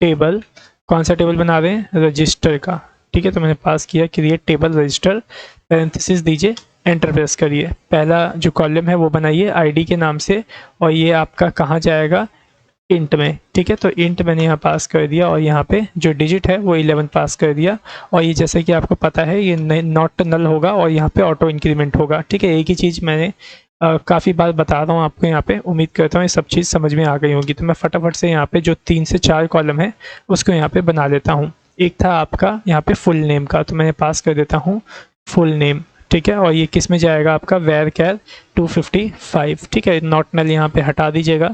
टेबल, कौन सा टेबल बना रहे हैं, रजिस्टर का। ठीक है, तो मैंने पास किया क्रिएट टेबल रजिस्टर, पैरेंथेसिस दीजिए, एंटर प्रेस करिए। पहला जो कॉलम है वो बनाइए ID के नाम से, और ये आपका कहाँ जाएगा, इंट में। ठीक है, तो इंट मैंने यहाँ पास कर दिया और यहाँ पे जो डिजिट है वो 11 पास कर दिया। और ये जैसे कि आपको पता है ये नॉट नल होगा और यहाँ पे ऑटो इंक्रीमेंट होगा। ठीक है, एक ही चीज़ मैंने काफ़ी बार बता रहा हूँ आपको यहाँ पे, उम्मीद करता हूँ ये सब चीज़ समझ में आ गई होगी। तो मैं फटाफट से यहाँ पे जो 3 से 4 कॉलम है उसको यहाँ पे बना लेता हूँ। एक था आपका यहाँ पे फुल नेम का, तो मैंने पास कर देता हूँ फुल नेम। ठीक है, और ये किस में जाएगा आपका, varchar 255। ठीक है, नॉट नल यहाँ पे हटा दीजिएगा।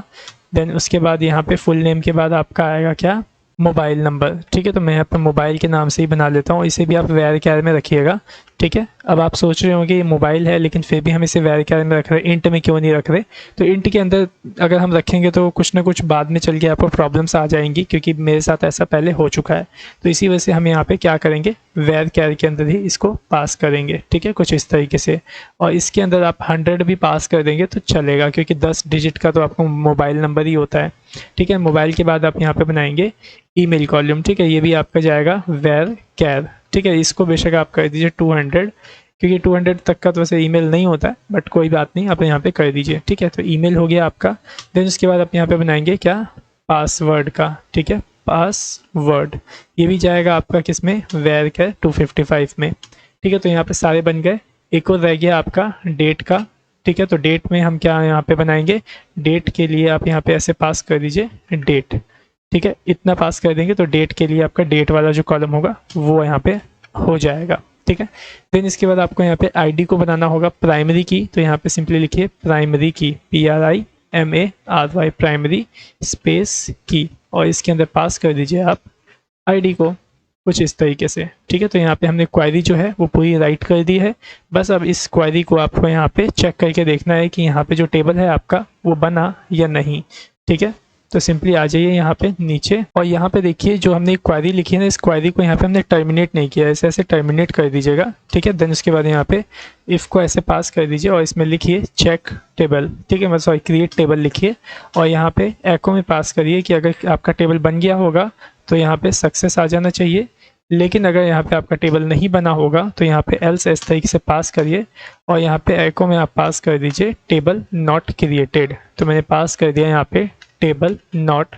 देन उसके बाद यहाँ पे फुल नेम के बाद आपका आएगा क्या, मोबाइल नंबर। ठीक है, तो मैं यहाँ पे मोबाइल के नाम से ही बना लेता हूँ, इसे भी आप varchar में रखिएगा। ठीक है, अब आप सोच रहे होंगे ये मोबाइल है लेकिन फिर भी हम इसे varchar में रख रहे हैं, इंट में क्यों नहीं रख रहे। तो इंट के अंदर अगर हम रखेंगे तो कुछ ना कुछ बाद में चल के आपको प्रॉब्लम्स आ जाएंगी, क्योंकि मेरे साथ ऐसा पहले हो चुका है। तो इसी वजह से हम यहाँ पे क्या करेंगे, varchar के अंदर ही इसको पास करेंगे। ठीक है, कुछ इस तरीके से। और इसके अंदर आप 100 भी पास कर देंगे तो चलेगा, क्योंकि 10 डिजिट का तो आपको मोबाइल नंबर ही होता है। ठीक है, मोबाइल के बाद आप यहाँ पे बनाएंगे ईमेल कॉलम। ठीक है, ये भी आपका जाएगा varchar। ठीक है, इसको बेशक आप कर दीजिए 200, क्योंकि 200 तक का तो वैसे ईमेल नहीं होता है, बट कोई बात नहीं, आप यहाँ पे कर दीजिए। ठीक है, तो ईमेल हो गया आपका। देन उसके बाद आप यहाँ पे बनाएंगे क्या, पासवर्ड का। ठीक है, पासवर्ड ये भी जाएगा आपका किस में, varchar 255 में। ठीक है, तो यहाँ पे सारे बन गए। एक और रह गया आपका डेट का। ठीक है, तो डेट में हम क्या यहाँ पे बनाएंगे, डेट के लिए आप यहाँ पे ऐसे पास कर दीजिए डेट। ठीक है, इतना पास कर देंगे तो डेट के लिए आपका डेट वाला जो कॉलम होगा वो यहाँ पे हो जाएगा। ठीक है, देन इसके बाद आपको यहाँ पे ID को बनाना होगा प्राइमरी की। तो यहाँ पे सिंपली लिखिए प्राइमरी की, PRIMARY प्राइमरी स्पेस की, और इसके अंदर पास कर दीजिए आप ID को कुछ इस तरीके से। ठीक है, तो यहाँ पे हमने क्वेरी जो है वो पूरी राइट कर दी है। बस अब इस क्वेरी को आपको यहाँ पे चेक करके देखना है कि यहाँ पे जो टेबल है आपका वो बना या नहीं। ठीक है, तो सिंपली आ जाइए यहाँ पे नीचे, और यहाँ पे देखिए जो हमने क्वेरी लिखी है ना, इस क्वेरी को यहाँ पे हमने टर्मिनेट नहीं किया, ऐसे ऐसे टर्मिनेट कर दीजिएगा। ठीक है, देन उसके बाद यहाँ पे इफ़ को ऐसे पास कर दीजिए और इसमें लिखिए चेक टेबल। ठीक है, मतलब सॉरी क्रिएट टेबल लिखिए, और यहाँ पे एको में पास करिए कि अगर आपका टेबल बन गया होगा तो यहाँ पे सक्सेस आ जाना चाहिए, लेकिन अगर यहाँ पे आपका टेबल नहीं बना होगा तो यहाँ पे एल्स इस तरीके से पास करिए, और यहाँ पे एको में आप पास कर दीजिए टेबल नॉट क्रिएटेड। तो मैंने पास कर दिया यहाँ पे टेबल नॉट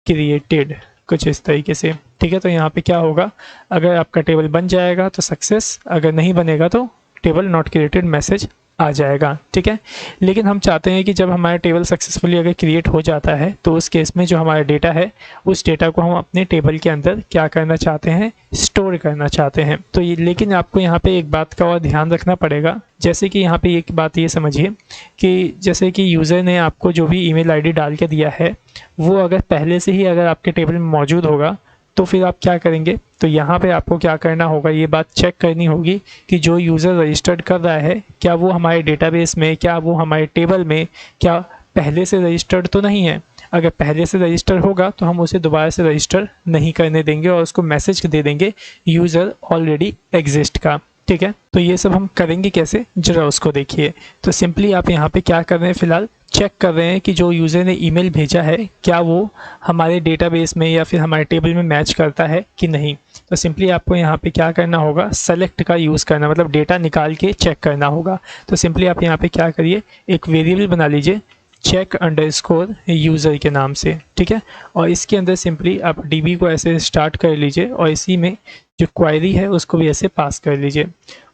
क्रिएटेड कुछ इस तरीके से। ठीक है, तो यहाँ पे क्या होगा, अगर आपका टेबल बन जाएगा तो सक्सेस, अगर नहीं बनेगा तो टेबल नॉट क्रिएटेड मैसेज आ जाएगा। ठीक है, लेकिन हम चाहते हैं कि जब हमारा टेबल सक्सेसफुली अगर क्रिएट हो जाता है तो उस केस में जो हमारा डेटा है उस डेटा को हम अपने टेबल के अंदर क्या करना चाहते हैं, स्टोर करना चाहते हैं। तो ये, लेकिन आपको यहाँ पे एक बात का और ध्यान रखना पड़ेगा, जैसे कि यहाँ पे एक बात ये समझिए कि जैसे कि यूज़र ने आपको जो भी ईमेल ID डाल के दिया है वो अगर पहले से ही अगर आपके टेबल में मौजूद होगा तो फिर आप क्या करेंगे, तो यहाँ पे आपको क्या करना होगा, ये बात चेक करनी होगी कि जो यूज़र रजिस्टर्ड कर रहा है क्या वो हमारे डेटाबेस में, क्या वो हमारे टेबल में क्या पहले से रजिस्टर्ड तो नहीं है। अगर पहले से रजिस्टर होगा तो हम उसे दोबारा से रजिस्टर नहीं करने देंगे और उसको मैसेज दे देंगे यूज़र ऑलरेडी एग्जिस्ट का। ठीक है। तो ये सब हम करेंगे कैसे, जरा उसको देखिए। तो सिंपली आप यहाँ पे क्या कर रहे हैं, फिलहाल चेक कर रहे हैं कि जो यूज़र ने ईमेल भेजा है क्या वो हमारे डेटाबेस में या फिर हमारे टेबल में मैच करता है कि नहीं। तो सिंपली आपको यहाँ पे क्या करना होगा, सेलेक्ट का यूज़ करना, मतलब डेटा निकाल के चेक करना होगा। तो सिंपली आप यहाँ पे क्या करिए, एक वेरिएबल बना लीजिए चेक अंडरस्कोर यूज़र के नाम से, ठीक है। और इसके अंदर सिंपली आप डीबी को ऐसे स्टार्ट कर लीजिए और इसी में जो क्वेरी है उसको भी ऐसे पास कर लीजिए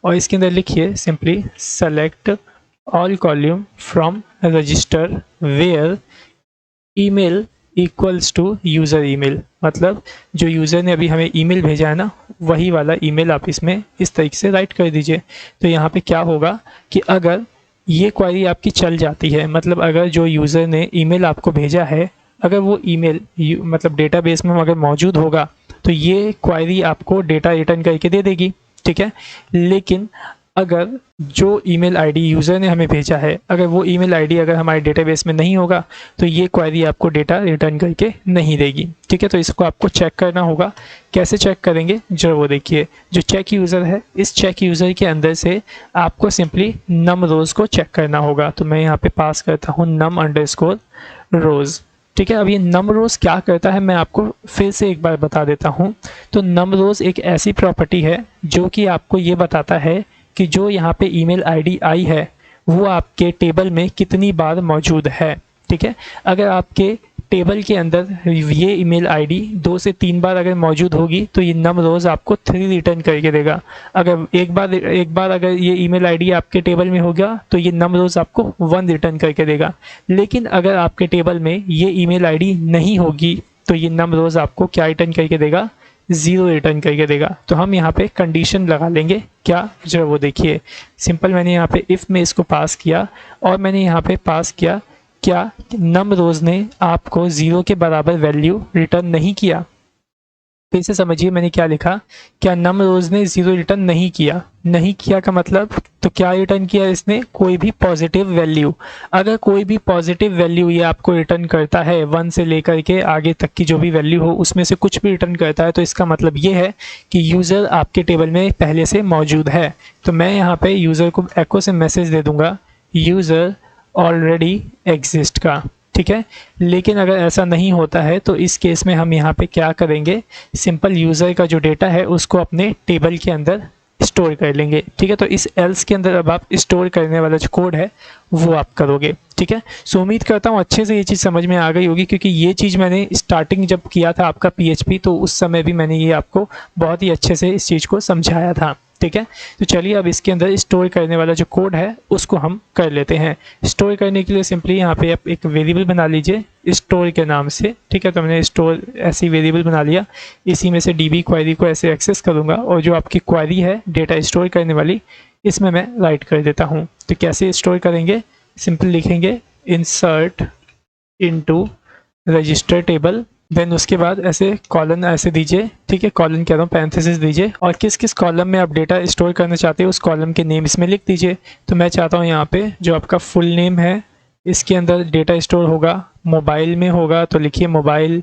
और इसके अंदर लिखिए simply select all column from register where email equals to user email, मतलब जो यूज़र ने अभी हमें ईमेल भेजा है ना, वही वाला ईमेल आप इसमें इस तरीके से राइट कर दीजिए। तो यहाँ पे क्या होगा कि अगर ये क्वेरी आपकी चल जाती है, मतलब अगर जो यूज़र ने ईमेल आपको भेजा है अगर वो ईमेल मतलब डेटाबेस में अगर मौजूद होगा तो ये क्वेरी आपको डेटा रिटर्न करके दे देगी, ठीक है। लेकिन अगर जो ईमेल आईडी यूज़र ने हमें भेजा है, अगर वो ईमेल आईडी अगर हमारे डेटाबेस में नहीं होगा तो ये क्वेरी आपको डेटा रिटर्न करके नहीं देगी, ठीक है। तो इसको आपको चेक करना होगा। कैसे चेक करेंगे, जरा वो देखिए। जो चेक यूज़र है, इस चेक यूज़र के अंदर से आपको सिंपली नम रोज़ को चेक करना होगा। तो मैं यहाँ पे पास करता हूँ नम अंडरस्कोर रोज़, ठीक है। अब ये नम रोज़ क्या करता है मैं आपको फिर से एक बार बता देता हूँ। तो नम रोज़ एक ऐसी प्रॉपर्टी है जो कि आपको ये बताता है कि जो यहाँ पे ईमेल आईडी आई है वो आपके टेबल में कितनी बार मौजूद है, ठीक है। अगर आपके टेबल के अंदर ये ईमेल आईडी 2 से 3 बार अगर मौजूद होगी तो ये नम रोज़ आपको 3 रिटर्न करके देगा। अगर एक बार अगर ये ईमेल आईडी आपके टेबल में होगा तो ये नम रोज़ आपको 1 रिटर्न करके देगा। लेकिन अगर आपके टेबल में ये ईमेल आईडी नहीं होगी तो ये नम रोज़ आपको क्या रिटर्न करके देगा, 0 रिटर्न करके देगा। तो हम यहाँ पे कंडीशन लगा लेंगे, क्या, जरा वो देखिए। सिंपल मैंने यहाँ पे इफ़ में इसको पास किया और मैंने यहाँ पे पास किया क्या नम रोज़ ने आपको 0 के बराबर वैल्यू रिटर्न नहीं किया। फिर से समझिए मैंने क्या लिखा, क्या नम रोज़ ने 0 रिटर्न नहीं किया। नहीं किया का मतलब तो क्या रिटर्न किया इसने, कोई भी पॉजिटिव वैल्यू। अगर कोई भी पॉजिटिव वैल्यू ये आपको रिटर्न करता है 1 से लेकर के आगे तक की जो भी वैल्यू हो उसमें से कुछ भी रिटर्न करता है तो इसका मतलब ये है कि यूज़र आपके टेबल में पहले से मौजूद है। तो मैं यहाँ पे यूज़र को एको से मैसेज दे दूँगा यूज़र ऑलरेडी एग्जिस्ट का, ठीक है। लेकिन अगर ऐसा नहीं होता है तो इस केस में हम यहाँ पे क्या करेंगे, सिंपल यूज़र का जो डेटा है उसको अपने टेबल के अंदर स्टोर कर लेंगे, ठीक है। तो इस एल्स के अंदर अब आप स्टोर करने वाला जो कोड है वो आप करोगे, ठीक है। सो उम्मीद करता हूँ अच्छे से ये चीज़ समझ में आ गई होगी, क्योंकि ये चीज़ मैंने स्टार्टिंग जब किया था आपका PHP तो उस समय भी मैंने ये आपको बहुत ही अच्छे से इस चीज़ को समझाया था, ठीक है। तो चलिए अब इसके अंदर स्टोर करने वाला जो कोड है उसको हम कर लेते हैं। स्टोर करने के लिए सिंपली यहाँ पे आप एक वेरिएबल बना लीजिए स्टोर के नाम से, ठीक है। तो मैंने स्टोर ऐसी वेरिएबल बना लिया, इसी में से डीबी क्वेरी को ऐसे एक्सेस करूँगा और जो आपकी क्वेरी है डेटा स्टोर करने वाली इसमें मैं राइट कर देता हूँ। तो कैसे स्टोर करेंगे, सिंपल लिखेंगे insert into register table, then उसके बाद ऐसे कॉलन ऐसे दीजिए, ठीक है। कॉलन कह रहा हूँ, पैरेंथेसिस दीजिए और किस किस कॉलम में आप डेटा स्टोर करना चाहते हो उस कॉलम के नेम इसमें लिख दीजिए। तो मैं चाहता हूँ यहाँ पे जो आपका फुल नेम है इसके अंदर डेटा स्टोर होगा, मोबाइल में होगा तो लिखिए मोबाइल,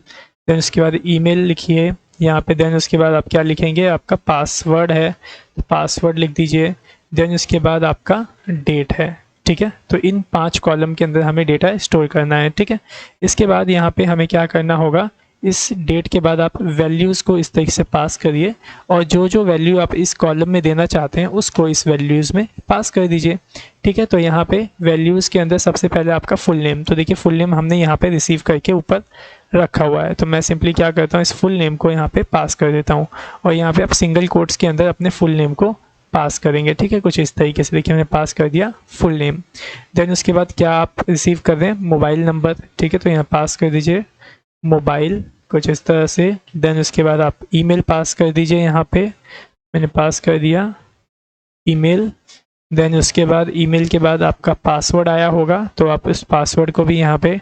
देन उसके बाद ईमेल लिखिए यहाँ पे, देन उसके बाद आप क्या लिखेंगे, आपका पासवर्ड है तो पासवर्ड लिख दीजिए, देन उसके बाद आपका डेट है, ठीक है। तो इन 5 कॉलम के अंदर हमें डेटा स्टोर करना है, ठीक है। इसके बाद यहाँ पे हमें क्या करना होगा, इस डेट के बाद आप वैल्यूज़ को इस तरीके से पास करिए और जो जो वैल्यू आप इस कॉलम में देना चाहते हैं उसको इस वैल्यूज़ में पास कर दीजिए, ठीक है। तो यहाँ पे वैल्यूज़ के अंदर सबसे पहले आपका फुल नेम, तो देखिए फुल नेम हमने यहाँ पे रिसीव करके ऊपर रखा हुआ है। तो मैं सिंपली क्या करता हूँ, इस फुल नेम को यहाँ पे पास कर देता हूँ और यहाँ पे आप सिंगल कोट्स के अंदर अपने फुल नेम को पास करेंगे, ठीक है। कुछ इस तरीके से देखिए मैंने पास कर दिया फुल नेम। देन उसके बाद क्या आप रिसीव कर रहे हैं, मोबाइल नंबर, ठीक है। तो यहाँ पास कर दीजिए मोबाइल कुछ इस तरह से। देन उसके बाद आप ईमेल पास कर दीजिए, यहाँ पे मैंने पास कर दिया ईमेल। देन उसके बाद ईमेल के बाद आपका पासवर्ड आया होगा तो आप इस पासवर्ड को भी यहाँ पे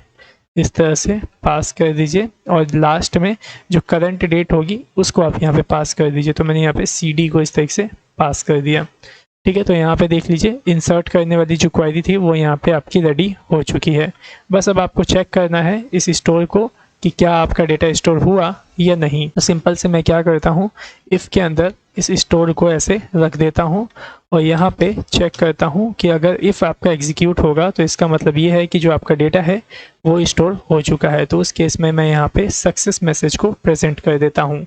इस तरह से पास कर दीजिए और लास्ट में जो करंट डेट होगी उसको आप यहाँ पे पास कर दीजिए। तो मैंने यहाँ पे CD को इस तरीके से पास कर दिया, ठीक है। तो यहाँ पे देख लीजिए इंसर्ट करने वाली जो क्वेरी थी वो यहाँ पे आपकी रेडी हो चुकी है। बस अब आपको चेक करना है इस स्टोर को कि क्या आपका डेटा स्टोर हुआ या नहीं। तो सिंपल से मैं क्या करता हूँ, इफ़ के अंदर इस स्टोर को ऐसे रख देता हूँ और यहाँ पे चेक करता हूँ कि अगर इफ़ आपका एग्जीक्यूट होगा तो इसका मतलब ये है कि जो आपका डेटा है वो स्टोर हो चुका है। तो उस केस में मैं यहाँ पे सक्सेस मैसेज को प्रेजेंट कर देता हूँ।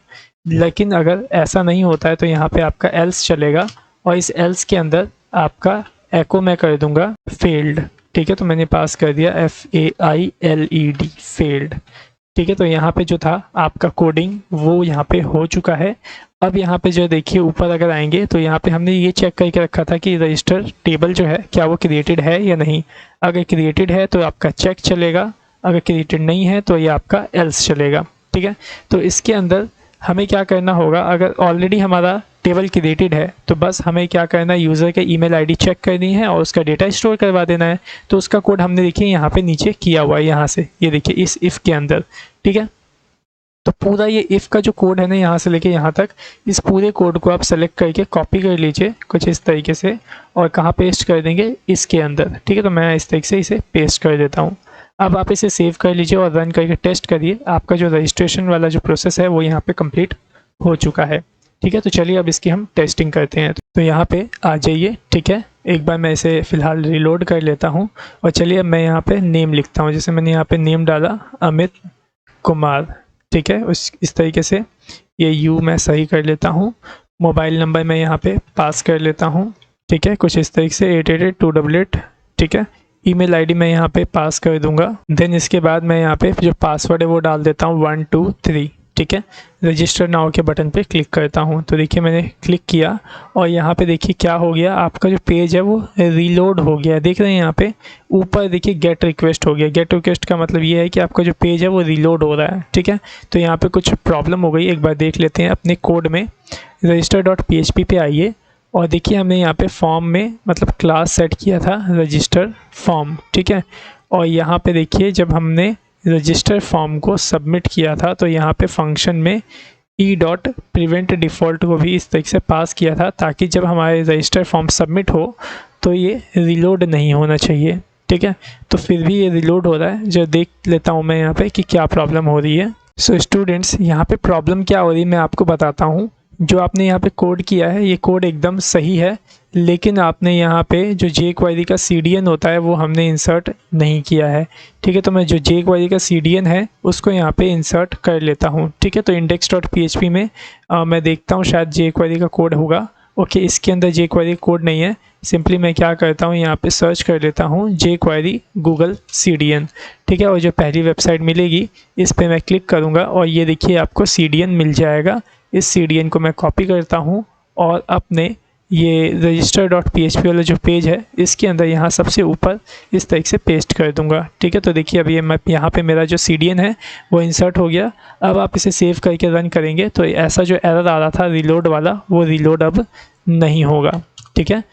लेकिन अगर ऐसा नहीं होता है तो यहाँ पे आपका एल्स चलेगा और इस एल्स के अंदर आपका एको मैं कर दूंगा फेल्ड। ठीक है, तो मैंने पास कर दिया FAILED फेल्ड। ठीक है, तो यहाँ पे जो था आपका कोडिंग वो यहाँ पे हो चुका है। अब यहाँ पे जो देखिए ऊपर अगर आएंगे तो यहाँ पे हमने ये चेक करके रखा था कि रजिस्टर टेबल जो है क्या वो क्रिएटेड है या नहीं। अगर क्रिएटेड है तो आपका चेक चलेगा, अगर क्रिएटेड नहीं है तो ये आपका एल्स चलेगा। ठीक है, तो इसके अंदर हमें क्या करना होगा, अगर ऑलरेडी हमारा टेबल क्रिएटेड है तो बस हमें क्या करना है, यूज़र के ईमेल आईडी चेक करनी है और उसका डेटा स्टोर करवा देना है। तो उसका कोड हमने देखिए यहाँ पे नीचे किया हुआ है, यहाँ से ये देखिए इस इफ़ के अंदर। ठीक है, तो पूरा ये इफ़ का जो कोड है ना यहाँ से लेके यहाँ तक, इस पूरे कोड को आप सेलेक्ट करके कॉपी कर लीजिए कुछ इस तरीके से और कहाँ पेस्ट कर देंगे, इसके अंदर। ठीक है, तो मैं इस तरीके से इसे पेस्ट कर देता हूँ। अब आप इसे सेव कर लीजिए और रन करके टेस्ट करिए, आपका जो रजिस्ट्रेशन वाला जो प्रोसेस है वो यहाँ पे कंप्लीट हो चुका है। ठीक है, तो चलिए अब इसकी हम टेस्टिंग करते हैं। तो यहाँ पे आ जाइए। ठीक है, एक बार मैं इसे फ़िलहाल रिलोड कर लेता हूँ और चलिए अब मैं यहाँ पे नेम लिखता हूँ। जैसे मैंने यहाँ पे नेम डाला अमित कुमार। ठीक है, इस तरीके से ये यू मैं सही कर लेता हूँ। मोबाइल नंबर मैं यहाँ पे पास कर लेता हूँ। ठीक है, कुछ इस तरीके से 888-288। ठीक है, ईमेल आईडी मैं यहाँ पे पास कर दूंगा। देन इसके बाद मैं यहाँ पे जो पासवर्ड है वो डाल देता हूँ 123। ठीक है, रजिस्टर नाउ के बटन पे क्लिक करता हूँ। तो देखिए मैंने क्लिक किया और यहाँ पे देखिए क्या हो गया, आपका जो पेज है वो रीलोड हो गया। देख रहे हैं यहाँ पे ऊपर देखिए गेट रिक्वेस्ट हो गया। गेट रिक्वेस्ट का मतलब ये है कि आपका जो पेज है वो रीलोड हो रहा है। ठीक है, तो यहाँ पे कुछ प्रॉब्लम हो गई, एक बार देख लेते हैं। अपने कोड में register.php पे आइए और देखिए हमने यहाँ पे फॉर्म में मतलब क्लास सेट किया था रजिस्टर फॉर्म। ठीक है, और यहाँ पे देखिए जब हमने रजिस्टर फॉर्म को सबमिट किया था तो यहाँ पे फंक्शन में e.prevent डिफ़ॉल्ट को भी इस तरीके से पास किया था ताकि जब हमारे रजिस्टर फॉर्म सबमिट हो तो ये रिलोड नहीं होना चाहिए। ठीक है, तो फिर भी ये रिलोड हो रहा है। जो देख लेता हूँ मैं यहाँ पे कि क्या प्रॉब्लम हो रही है। सो स्टूडेंट्स, यहाँ पे प्रॉब्लम क्या हो रही है मैं आपको बताता हूँ। जो आपने यहाँ पे कोड किया है ये कोड एकदम सही है, लेकिन आपने यहाँ पे जो jQuery का CDN होता है वो हमने इंसर्ट नहीं किया है। ठीक है, तो मैं जो jQuery का CDN है उसको यहाँ पे इंसर्ट कर लेता हूँ। ठीक है, तो index.php में मैं देखता हूँ शायद jQuery का कोड होगा। ओके, इसके अंदर jQuery कोड नहीं है। सिंपली मैं क्या करता हूँ, यहाँ पे सर्च कर लेता हूँ jQuery गूगल CDN। ठीक है, और जो पहली वेबसाइट मिलेगी इस पर मैं क्लिक करूँगा और ये देखिए आपको CDN मिल जाएगा। इस CDN को मैं कॉपी करता हूँ और अपने ये register.php वाला जो पेज है इसके अंदर यहाँ सबसे ऊपर इस तरीके से पेस्ट कर दूंगा। ठीक है, तो देखिए अभी मैं यहाँ पे मेरा जो CDN है वो इंसर्ट हो गया। अब आप इसे सेव करके रन करेंगे तो ऐसा जो एरर आ रहा था रिलोड वाला वो रिलोड अब नहीं होगा। ठीक है,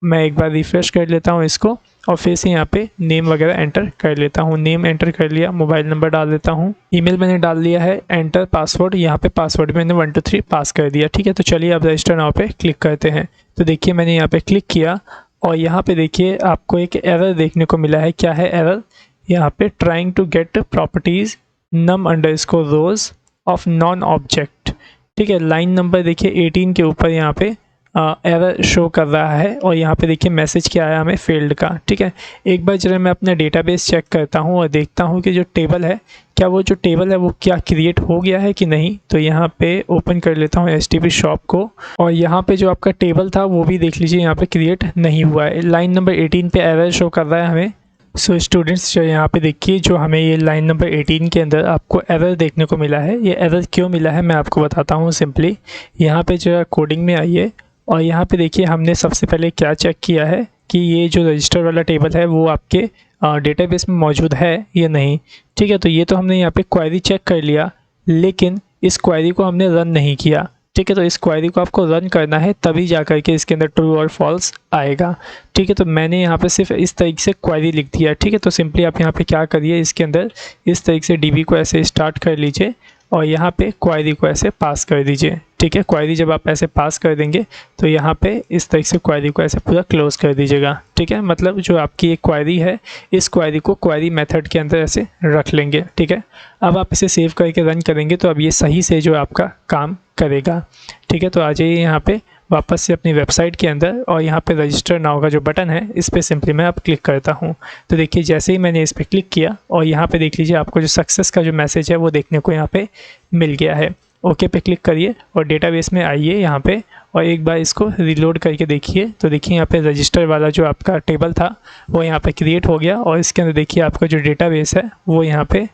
मैं एक बार रिफ्रेश कर लेता हूँ इसको और फिर से यहाँ पे नेम वगैरह एंटर कर लेता हूँ। नेम एंटर कर लिया, मोबाइल नंबर डाल देता हूँ, ईमेल मैंने डाल लिया है, एंटर पासवर्ड। यहाँ पे पासवर्ड मैंने 123 पास कर दिया। ठीक है, तो चलिए अब रजिस्टर नाउ पे क्लिक करते हैं। तो देखिए मैंने यहाँ पे क्लिक किया और यहाँ पे देखिए आपको एक एरर देखने को मिला है। क्या है एरर, यहाँ पे trying to get properties num_rows of non object. ठीक है, लाइन नंबर देखिए 18 के ऊपर यहाँ पे एरर शो कर रहा है और यहाँ पे देखिए मैसेज क्या आया हमें फेल्ड का। ठीक है, एक बार जरा मैं अपना डेटाबेस चेक करता हूँ और देखता हूँ कि जो टेबल है क्या वो जो टेबल है वो क्या क्रिएट हो गया है कि नहीं। तो यहाँ पे ओपन कर लेता हूँ HTTP शॉप को और यहाँ पे जो आपका टेबल था वो भी देख लीजिए यहाँ पे क्रिएट नहीं हुआ है। लाइन नंबर 18 पे एरर शो कर रहा है हमें। सो स्टूडेंट्स, जो यहाँ पे देखिए जो हमें ये लाइन नंबर 18 के अंदर आपको एरर देखने को मिला है, ये एरर क्यों मिला है मैं आपको बताता हूँ। सिंपली यहाँ पे जो कोडिंग में आइए और यहाँ पे देखिए हमने सबसे पहले क्या चेक किया है कि ये जो रजिस्टर वाला टेबल है वो आपके डेटाबेस में मौजूद है या नहीं। ठीक है, तो ये तो हमने यहाँ पे क्वेरी चेक कर लिया, लेकिन इस क्वेरी को हमने रन नहीं किया। ठीक है, तो इस क्वेरी को आपको रन करना है तभी जा करके इसके अंदर ट्रू और फॉल्स आएगा। ठीक है, तो मैंने यहाँ पे सिर्फ इस तरीके से क्वेरी लिख दिया। ठीक है, तो सिंपली आप यहाँ पे क्या करिए, इसके अंदर इस तरीके से DB को ऐसे स्टार्ट कर लीजिए और यहाँ पे क्वेरी को ऐसे पास कर दीजिए। ठीक है, क्वेरी जब आप ऐसे पास कर देंगे तो यहाँ पे इस तरह से क्वेरी को ऐसे पूरा क्लोज कर दीजिएगा। ठीक है, मतलब जो आपकी एक क्वेरी है, इस क्वेरी को क्वेरी मेथड के अंदर ऐसे रख लेंगे। ठीक है, अब आप इसे सेव करके रन करेंगे तो अब ये सही से जो आपका काम करेगा। ठीक है, तो आ जाइए यहाँ पे वापस से अपनी वेबसाइट के अंदर और यहाँ पे रजिस्टर नाउ का जो बटन है इस पर सिंपली मैं अब क्लिक करता हूँ। तो देखिए जैसे ही मैंने इस पर क्लिक किया और यहाँ पे देख लीजिए आपको जो सक्सेस का जो मैसेज है वो देखने को यहाँ पे मिल गया है। ओके पे क्लिक करिए और डेटाबेस में आइए यहाँ पे और एक बार इसको रीलोड करके देखिए। तो देखिए यहाँ पे रजिस्टर वाला जो आपका टेबल था वो यहाँ पे क्रिएट हो गया और इसके अंदर देखिए आपका जो डेटाबेस है वो यहाँ पे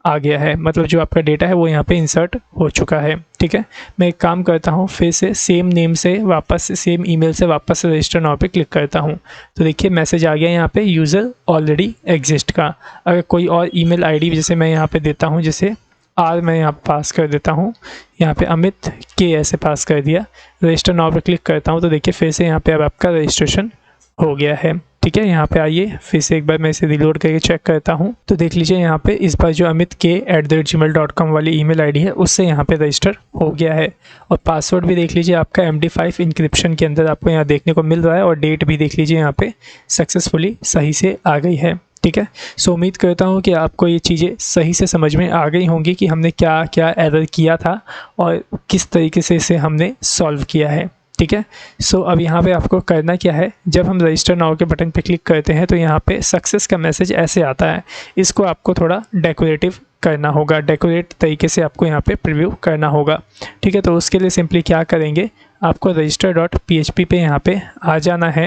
आ गया है, मतलब जो आपका डेटा है वो यहाँ पे इंसर्ट हो चुका है। ठीक है, मैं एक काम करता हूँ, फिर से सेम नेम से वापस सेम ईमेल से वापस से रजिस्टर नाउ पे क्लिक करता हूँ। तो देखिए मैसेज आ गया यहाँ पे यूज़र ऑलरेडी एग्जिस्ट का। अगर कोई और ईमेल आईडी जैसे मैं यहाँ पे देता हूँ, जैसे आर मैं यहाँ पास कर देता हूँ, यहाँ पे अमित के ऐसे पास कर दिया, रजिस्टर नाउ पे क्लिक करता हूँ तो देखिए फिर से यहाँ पे अब आपका रजिस्ट्रेशन हो गया है। ठीक है, यहाँ पे आइए फिर से एक बार मैं इसे रिलोड करके चेक करता हूँ। तो देख लीजिए यहाँ पे इस बार जो अमित के @gmail.com वाली ईमेल आईडी है उससे यहाँ पे रजिस्टर हो गया है और पासवर्ड भी देख लीजिए आपका MD5 इंक्रिप्शन के अंदर आपको यहाँ देखने को मिल रहा है और डेट भी देख लीजिए यहाँ पे सक्सेसफुली सही से आ गई है। ठीक है, सो उम्मीद करता हूँ कि आपको ये चीज़ें सही से समझ में आ गई होंगी कि हमने क्या क्या एरर किया था और किस तरीके से इसे हमने सॉल्व किया है। ठीक है, सो अब यहाँ पे आपको करना क्या है, जब हम रजिस्टर नाउ के बटन पे क्लिक करते हैं तो यहाँ पे सक्सेस का मैसेज ऐसे आता है। इसको आपको थोड़ा डेकोरेटिव करना होगा, डेकोरेट तरीके से आपको यहाँ पे प्रीव्यू करना होगा। ठीक है, तो उसके लिए सिंपली क्या करेंगे, आपको register.php पे यहाँ पे आ जाना है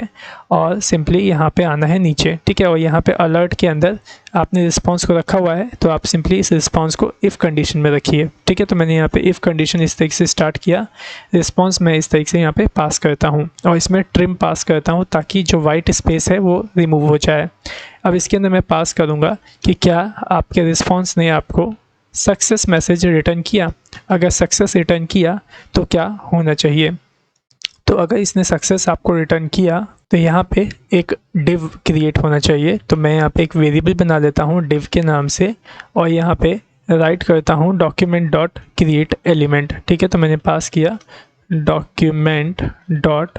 और सिंपली यहाँ पे आना है नीचे। ठीक है, और यहाँ पे अलर्ट के अंदर आपने रिस्पांस को रखा हुआ है तो आप सिंपली इस रिस्पांस को इफ़ कंडीशन में रखिए। ठीक है, तो मैंने यहाँ पे इफ़ कंडीशन इस तरीके से स्टार्ट किया, रिस्पांस मैं इस तरीके से यहाँ पे पास करता हूँ और इसमें ट्रिम पास करता हूँ ताकि जो वाइट स्पेस है वो रिमूव हो जाए। अब इसके अंदर मैं पास करूँगा कि क्या आपके रिस्पॉन्स ने आपको सक्सेस मैसेज रिटर्न किया। अगर सक्सेस रिटर्न किया तो क्या होना चाहिए, तो अगर इसने सक्सेस आपको रिटर्न किया तो यहाँ पे एक div क्रिएट होना चाहिए। तो मैं यहाँ पे एक वेरिएबल बना लेता हूँ div के नाम से और यहाँ पे राइट करता हूँ document डॉट क्रिएट एलिमेंट। ठीक है, तो मैंने पास किया document dot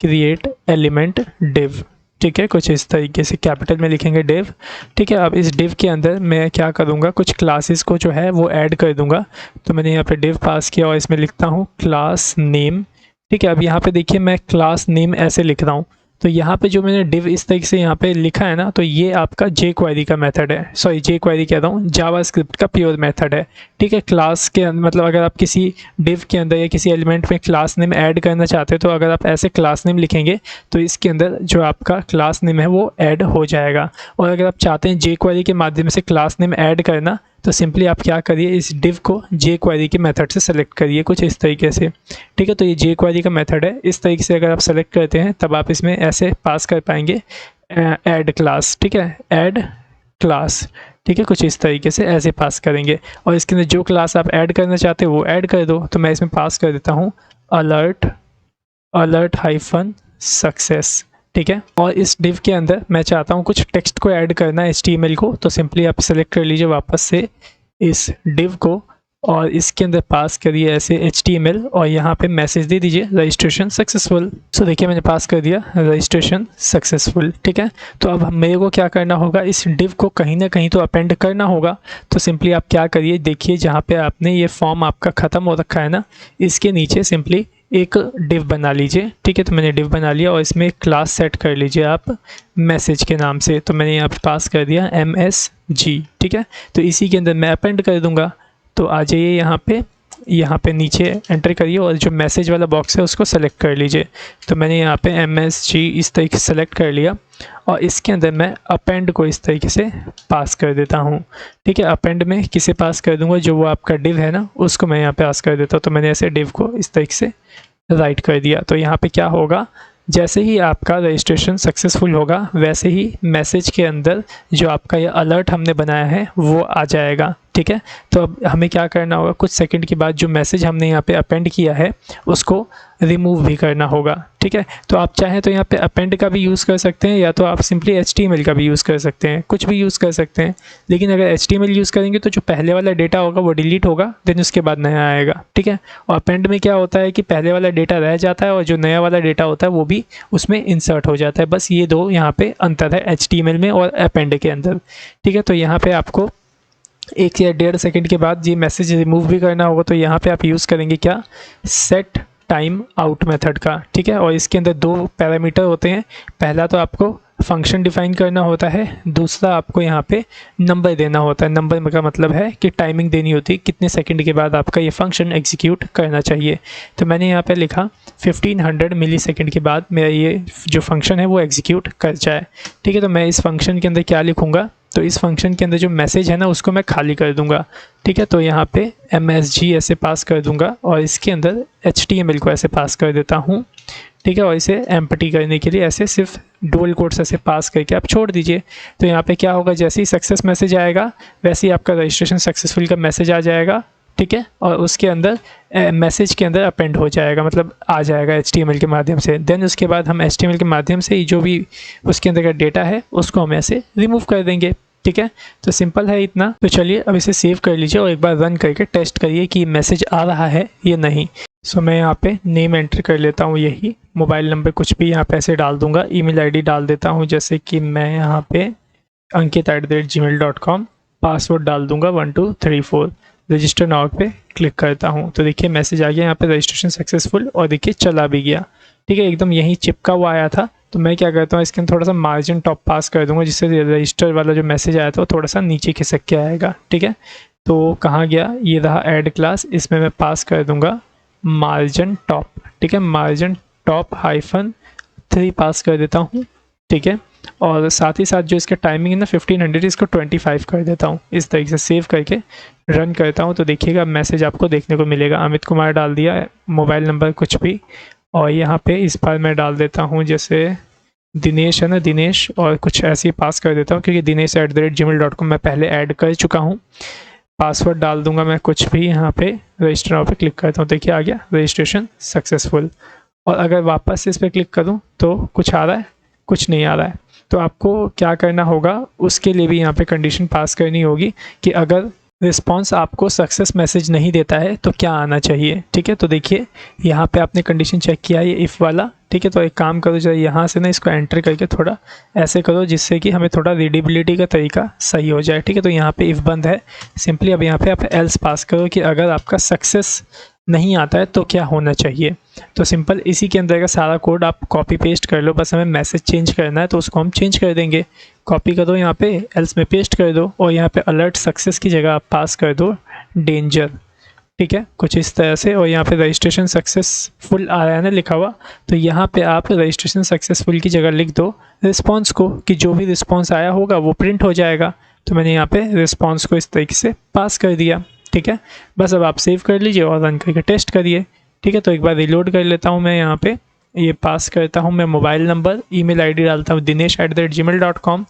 create element div। ठीक है, कुछ इस तरीके से कैपिटल में लिखेंगे div। ठीक है, अब इस div के अंदर मैं क्या करूँगा, कुछ क्लासेस को जो है वो ऐड कर दूँगा। तो मैंने यहाँ पे div पास किया और इसमें लिखता हूँ क्लास नेम। ठीक है, अब यहाँ पे देखिए मैं क्लास नेम ऐसे लिख रहा हूँ। तो यहाँ पे जो मैंने div इस तरीके से यहाँ पे लिखा है ना, तो ये आपका jQuery का मेथड है, सॉरी jQuery कह रहा हूँ, जावास्क्रिप्ट का प्योर मेथड है। ठीक है, क्लास के मतलब अगर आप किसी div के अंदर या किसी एलिमेंट में क्लास नेम ऐड करना चाहते हो तो अगर आप ऐसे क्लास नेम लिखेंगे तो इसके अंदर जो आपका क्लास नेम है वो ऐड हो जाएगा। और अगर आप चाहते हैं jQuery के माध्यम से क्लास नेम ऐड करना तो सिंपली आप क्या करिए, इस div को jQuery के मेथड से सेलेक्ट करिए कुछ इस तरीके से। ठीक है, तो ये jQuery का मेथड है, इस तरीके से अगर आप सेलेक्ट करते हैं तब आप इसमें ऐसे पास कर पाएंगे ऐड क्लास। ठीक है, ऐड क्लास। ठीक है, कुछ इस तरीके से ऐसे पास करेंगे और इसके अंदर जो क्लास आप ऐड करना चाहते हो वो ऐड कर दो। तो मैं इसमें पास कर देता हूँ अलर्ट हाइफन सक्सेस। ठीक है, और इस div के अंदर मैं चाहता हूँ कुछ टेक्स्ट को ऐड करना है HTML को, तो सिंपली आप सेलेक्ट कर लीजिए वापस से इस div को और इसके अंदर पास करिए ऐसे HTML और यहाँ पे मैसेज दे दीजिए रजिस्ट्रेशन सक्सेसफुल। सो देखिए मैंने पास कर दिया रजिस्ट्रेशन सक्सेसफुल। ठीक है, तो अब मेरे को क्या करना होगा, इस div को कहीं ना कहीं तो अपेंड करना होगा। तो सिंपली आप क्या करिए, देखिए जहाँ पे आपने ये फॉर्म आपका ख़त्म हो रखा है ना, इसके नीचे सिंपली एक div बना लीजिए। ठीक है, तो मैंने div बना लिया और इसमें एक क्लास सेट कर लीजिए आप मैसेज के नाम से। तो मैंने यहाँ पे पास कर दिया MSG। ठीक है, तो इसी के अंदर मैं अपेंड कर दूंगा। तो आ जाइए यहाँ पे नीचे एंटर करिए और जो मैसेज वाला बॉक्स है उसको सेलेक्ट कर लीजिए। तो मैंने यहाँ पे MSG इस तरीके से सेलेक्ट कर लिया और इसके अंदर मैं अपेंड को इस तरीके से पास कर देता हूँ। ठीक है, अपेंड में किसे पास कर दूंगा, जो वो आपका div है ना उसको मैं यहाँ पे पास कर देता हूँ। तो मैंने ऐसे div को इस तरीके से राइट कर दिया। तो यहाँ पे क्या होगा, जैसे ही आपका रजिस्ट्रेशन सक्सेसफुल होगा वैसे ही मैसेज के अंदर जो आपका ये अलर्ट हमने बनाया है वो आ जाएगा। ठीक है। तो अब हमें क्या करना होगा, कुछ सेकंड के बाद जो मैसेज हमने यहाँ पे अपेंड किया है उसको रिमूव भी करना होगा, ठीक है। तो आप चाहें तो यहाँ पे अपेंड का भी यूज़ कर सकते हैं, या तो आप सिंपली HTML का भी यूज़ कर सकते हैं, कुछ भी यूज़ कर सकते हैं। लेकिन अगर HTML यूज़ करेंगे तो जो पहले वाला डेटा होगा वो डिलीट होगा, देन उसके बाद नया आएगा, ठीक है। और अपेंड में क्या होता है कि पहले वाला डेटा रह जाता है और जो नया वाला डेटा होता है वो भी उसमें इंसर्ट हो जाता है। बस ये दो यहाँ पे अंतर है HTML में और अपेंड के अंदर, ठीक है। तो यहाँ पे आपको 1 या 1.5 सेकंड के बाद ये मैसेज रिमूव भी करना होगा, तो यहाँ पे आप यूज़ करेंगे क्या, सेट टाइम आउट मेथड का, ठीक है। और इसके अंदर 2 पैरामीटर होते हैं। पहला तो आपको फंक्शन डिफाइन करना होता है, दूसरा आपको यहाँ पे नंबर देना होता है। नंबर का मतलब है कि टाइमिंग देनी होती है, कितने सेकंड के बाद आपका ये फंक्शन एग्जीक्यूट करना चाहिए। तो मैंने यहाँ पे लिखा 1500 मिली सेकेंड के बाद मेरा ये जो फंक्शन है वो एग्जीक्यूट कर जाए, ठीक है। तो मैं इस फंक्शन के अंदर क्या लिखूँगा, तो इस फंक्शन के अंदर जो मैसेज है ना उसको मैं खाली कर दूंगा, ठीक है। तो यहाँ पे MSG ऐसे पास कर दूंगा और इसके अंदर HTML को ऐसे पास कर देता हूँ, ठीक है। और इसे एम्प्टी करने के लिए ऐसे सिर्फ डुअल कोट्स ऐसे पास करके आप छोड़ दीजिए। तो यहाँ पे क्या होगा, जैसे ही सक्सेस मैसेज आएगा वैसे ही आपका रजिस्ट्रेशन सक्सेसफुल का मैसेज आ जाएगा, ठीक है। और उसके अंदर मैसेज के अंदर अपेंड हो जाएगा, मतलब आ जाएगा HTML के माध्यम से। देन उसके बाद हम HTML के माध्यम से जो भी उसके अंदर का डेटा है उसको हम ऐसे रिमूव कर देंगे, ठीक है। तो सिंपल है इतना। तो चलिए अब इसे सेव कर लीजिए और एक बार रन करके टेस्ट करिए कि मैसेज आ रहा है या नहीं। सो मैं यहाँ पे नेम एंटर कर लेता हूँ, यही मोबाइल नंबर कुछ भी यहाँ पे ऐसे डाल दूंगा, ईमेल आईडी डाल देता हूँ, जैसे कि मैं यहाँ पे ankit@gmail.com, पासवर्ड डाल दूंगा 1234, रजिस्टर नाउ पे क्लिक करता हूँ। तो देखिए मैसेज आ गया यहाँ पे, रजिस्ट्रेशन सक्सेसफुल, और देखिए चला भी गया, ठीक है। एकदम यहीं चिपका हुआ आया था। तो मैं क्या करता हूँ, इसके अंदर थोड़ा सा मार्जिन टॉप पास कर दूंगा, जिससे रजिस्टर वाला जो मैसेज आया था वो थोड़ा सा नीचे खिसक के आएगा, ठीक है। तो कहाँ गया, ये रहा ऐड क्लास, इसमें मैं पास कर दूंगा मार्जिन टॉप, ठीक है। मार्जिन टॉप -3 पास कर देता हूँ, ठीक है। और साथ ही साथ जो इसका टाइमिंग है ना 1500, इसको 25 कर देता हूँ। इस तरीके से सेव करके रन करता हूँ तो देखिएगा मैसेज आपको देखने को मिलेगा। अमित कुमार डाल दिया, मोबाइल नंबर कुछ भी, और यहाँ पे इस बार मैं डाल देता हूँ जैसे दिनेश है ना, दिनेश, और कुछ ऐसे ही पास कर देता हूँ क्योंकि dinesh@gmail.com मैं पहले ऐड कर चुका हूँ। पासवर्ड डाल दूंगा मैं कुछ भी, यहाँ पे रजिस्टर नाउ पे क्लिक करता हूँ, देखिए आ गया रजिस्ट्रेशन सक्सेसफुल। और अगर वापस से इस पर क्लिक करूँ तो कुछ आ रहा है, कुछ नहीं आ रहा है। तो आपको क्या करना होगा, उसके लिए भी यहाँ पे कंडीशन पास करनी होगी कि अगर रिस्पॉन्स आपको सक्सेस मैसेज नहीं देता है तो क्या आना चाहिए, ठीक है। तो देखिए यहाँ पे आपने कंडीशन चेक किया है, ये इफ़ वाला, ठीक है। तो एक काम करो, जरा यहाँ से ना इसको एंटर करके थोड़ा ऐसे करो जिससे कि हमें थोड़ा रीडेबिलिटी का तरीका सही हो जाए, ठीक है। तो यहाँ पे इफ़ बंद है, सिंपली अब यहाँ पे आप एल्स पास करो कि अगर आपका सक्सेस नहीं आता है तो क्या होना चाहिए। तो सिंपल इसी के अंदर का सारा कोड आप कॉपी पेस्ट कर लो, बस हमें मैसेज चेंज करना है तो उसको हम चेंज कर देंगे। कॉपी कर दो यहाँ पे, एल्स में पेस्ट कर दो, और यहाँ पे अलर्ट सक्सेस की जगह आप पास कर दो डेंजर, ठीक है, कुछ इस तरह से। और यहाँ पे रजिस्ट्रेशन सक्सेसफुल आ रहा है ना लिखा हुआ, तो यहाँ पे आप रजिस्ट्रेशन सक्सेसफुल की जगह लिख दो रिस्पॉन्स को, कि जो भी रिस्पॉन्स आया होगा वो प्रिंट हो जाएगा। तो मैंने यहाँ पे रिस्पॉन्स को इस तरीके से पास कर दिया, ठीक है। बस अब आप सेव कर लीजिए और रन करके टेस्ट करिए, ठीक है। तो एक बार रिलोड कर लेता हूँ मैं, यहाँ पे ये पास करता हूँ मैं मोबाइल नंबर, ईमेल आईडी डालता हूँ dinesh@gmail.com,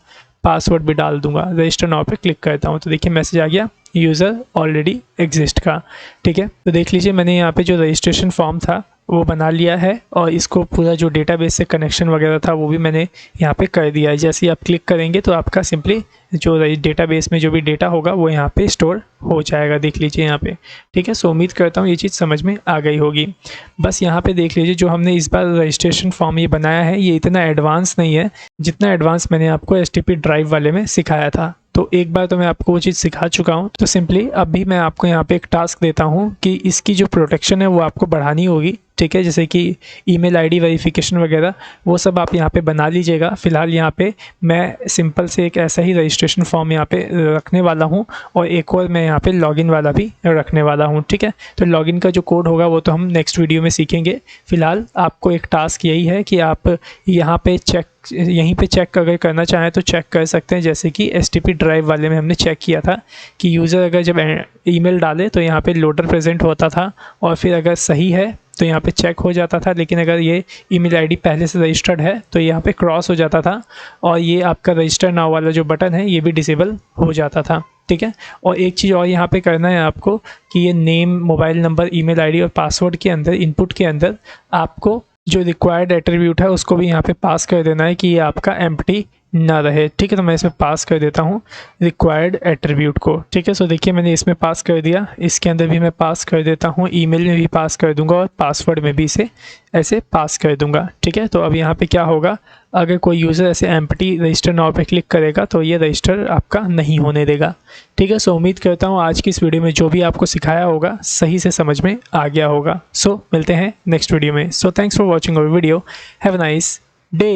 पासवर्ड भी डाल दूंगा, रजिस्टर नाउ पे क्लिक करता हूँ तो देखिए मैसेज आ गया यूज़र ऑलरेडी एग्जिस्ट का, ठीक है। तो देख लीजिए मैंने यहाँ पे जो रजिस्ट्रेशन फॉर्म था वो बना लिया है, और इसको पूरा जो डेटाबेस से कनेक्शन वगैरह था वो भी मैंने यहाँ पे कर दिया है। जैसे ही आप क्लिक करेंगे तो आपका सिंपली जो डेटाबेस में जो भी डेटा होगा वो यहाँ पे स्टोर हो जाएगा, देख लीजिए यहाँ पे, ठीक है। सो उम्मीद करता हूँ ये चीज़ समझ में आ गई होगी। बस यहाँ पे देख लीजिए जो हमने इस बार रजिस्ट्रेशन फॉर्म ये बनाया है ये इतना एडवांस नहीं है जितना एडवांस मैंने आपको HTTP ड्राइव वाले में सिखाया था। तो एक बार तो मैं आपको वो चीज़ सिखा चुका हूँ, तो सिंपली अभी मैं आपको यहाँ पे एक टास्क देता हूँ कि इसकी जो प्रोटेक्शन है वो आपको बढ़ानी होगी, ठीक है। जैसे कि ईमेल आईडी वेरिफिकेशन वगैरह वो सब आप यहाँ पे बना लीजिएगा। फिलहाल यहाँ पे मैं सिंपल से एक ऐसा ही रजिस्ट्रेशन फॉर्म यहाँ पे रखने वाला हूँ, और एक और मैं यहाँ पे लॉगिन वाला भी रखने वाला हूँ, ठीक है। तो लॉगिन का जो कोड होगा वो तो हम नेक्स्ट वीडियो में सीखेंगे। फिलहाल आपको एक टास्क यही है कि आप यहाँ पे यहीं पे चेक अगर करना चाहें तो चेक कर सकते हैं, जैसे कि HTTP ड्राइव वाले में हमने चेक किया था कि यूज़र अगर जब ईमेल डाले तो यहाँ पे लोडर प्रेजेंट होता था, और फिर अगर सही है तो यहाँ पे चेक हो जाता था, लेकिन अगर ये ईमेल आईडी पहले से रजिस्टर्ड है तो यहाँ पे क्रॉस हो जाता था और ये आपका रजिस्टर नाउ वाला जो बटन है ये भी डिसेबल हो जाता था। ठीक है, और एक चीज़ और यहाँ पे करना है आपको कि ये name, mobile number, email ID और पासवर्ड के अंदर, इनपुट के अंदर आपको जो रिक्वायर्ड एट्रीब्यूट है उसको भी यहाँ पे पास कर देना है कि ये आपका एम्प्टी ना रहे। ठीक है, तो मैं इसमें पास कर देता हूँ रिक्वायर्ड एट्रीब्यूट को। ठीक है, सो देखिए मैंने इसमें पास कर दिया, इसके अंदर भी मैं पास कर देता हूँ, ईमेल में भी पास कर दूंगा और पासवर्ड में भी इसे ऐसे पास कर दूंगा। ठीक है, तो अब यहाँ पे क्या होगा, अगर कोई यूज़र ऐसे एम्प्टी रजिस्टर नाउ पे क्लिक करेगा तो ये रजिस्टर आपका नहीं होने देगा। ठीक है, सो उम्मीद करता हूँ आज की इस वीडियो में जो भी आपको सिखाया होगा सही से समझ में आ गया होगा। सो मिलते हैं नेक्स्ट वीडियो में। So thanks for watching our video, have a nice day.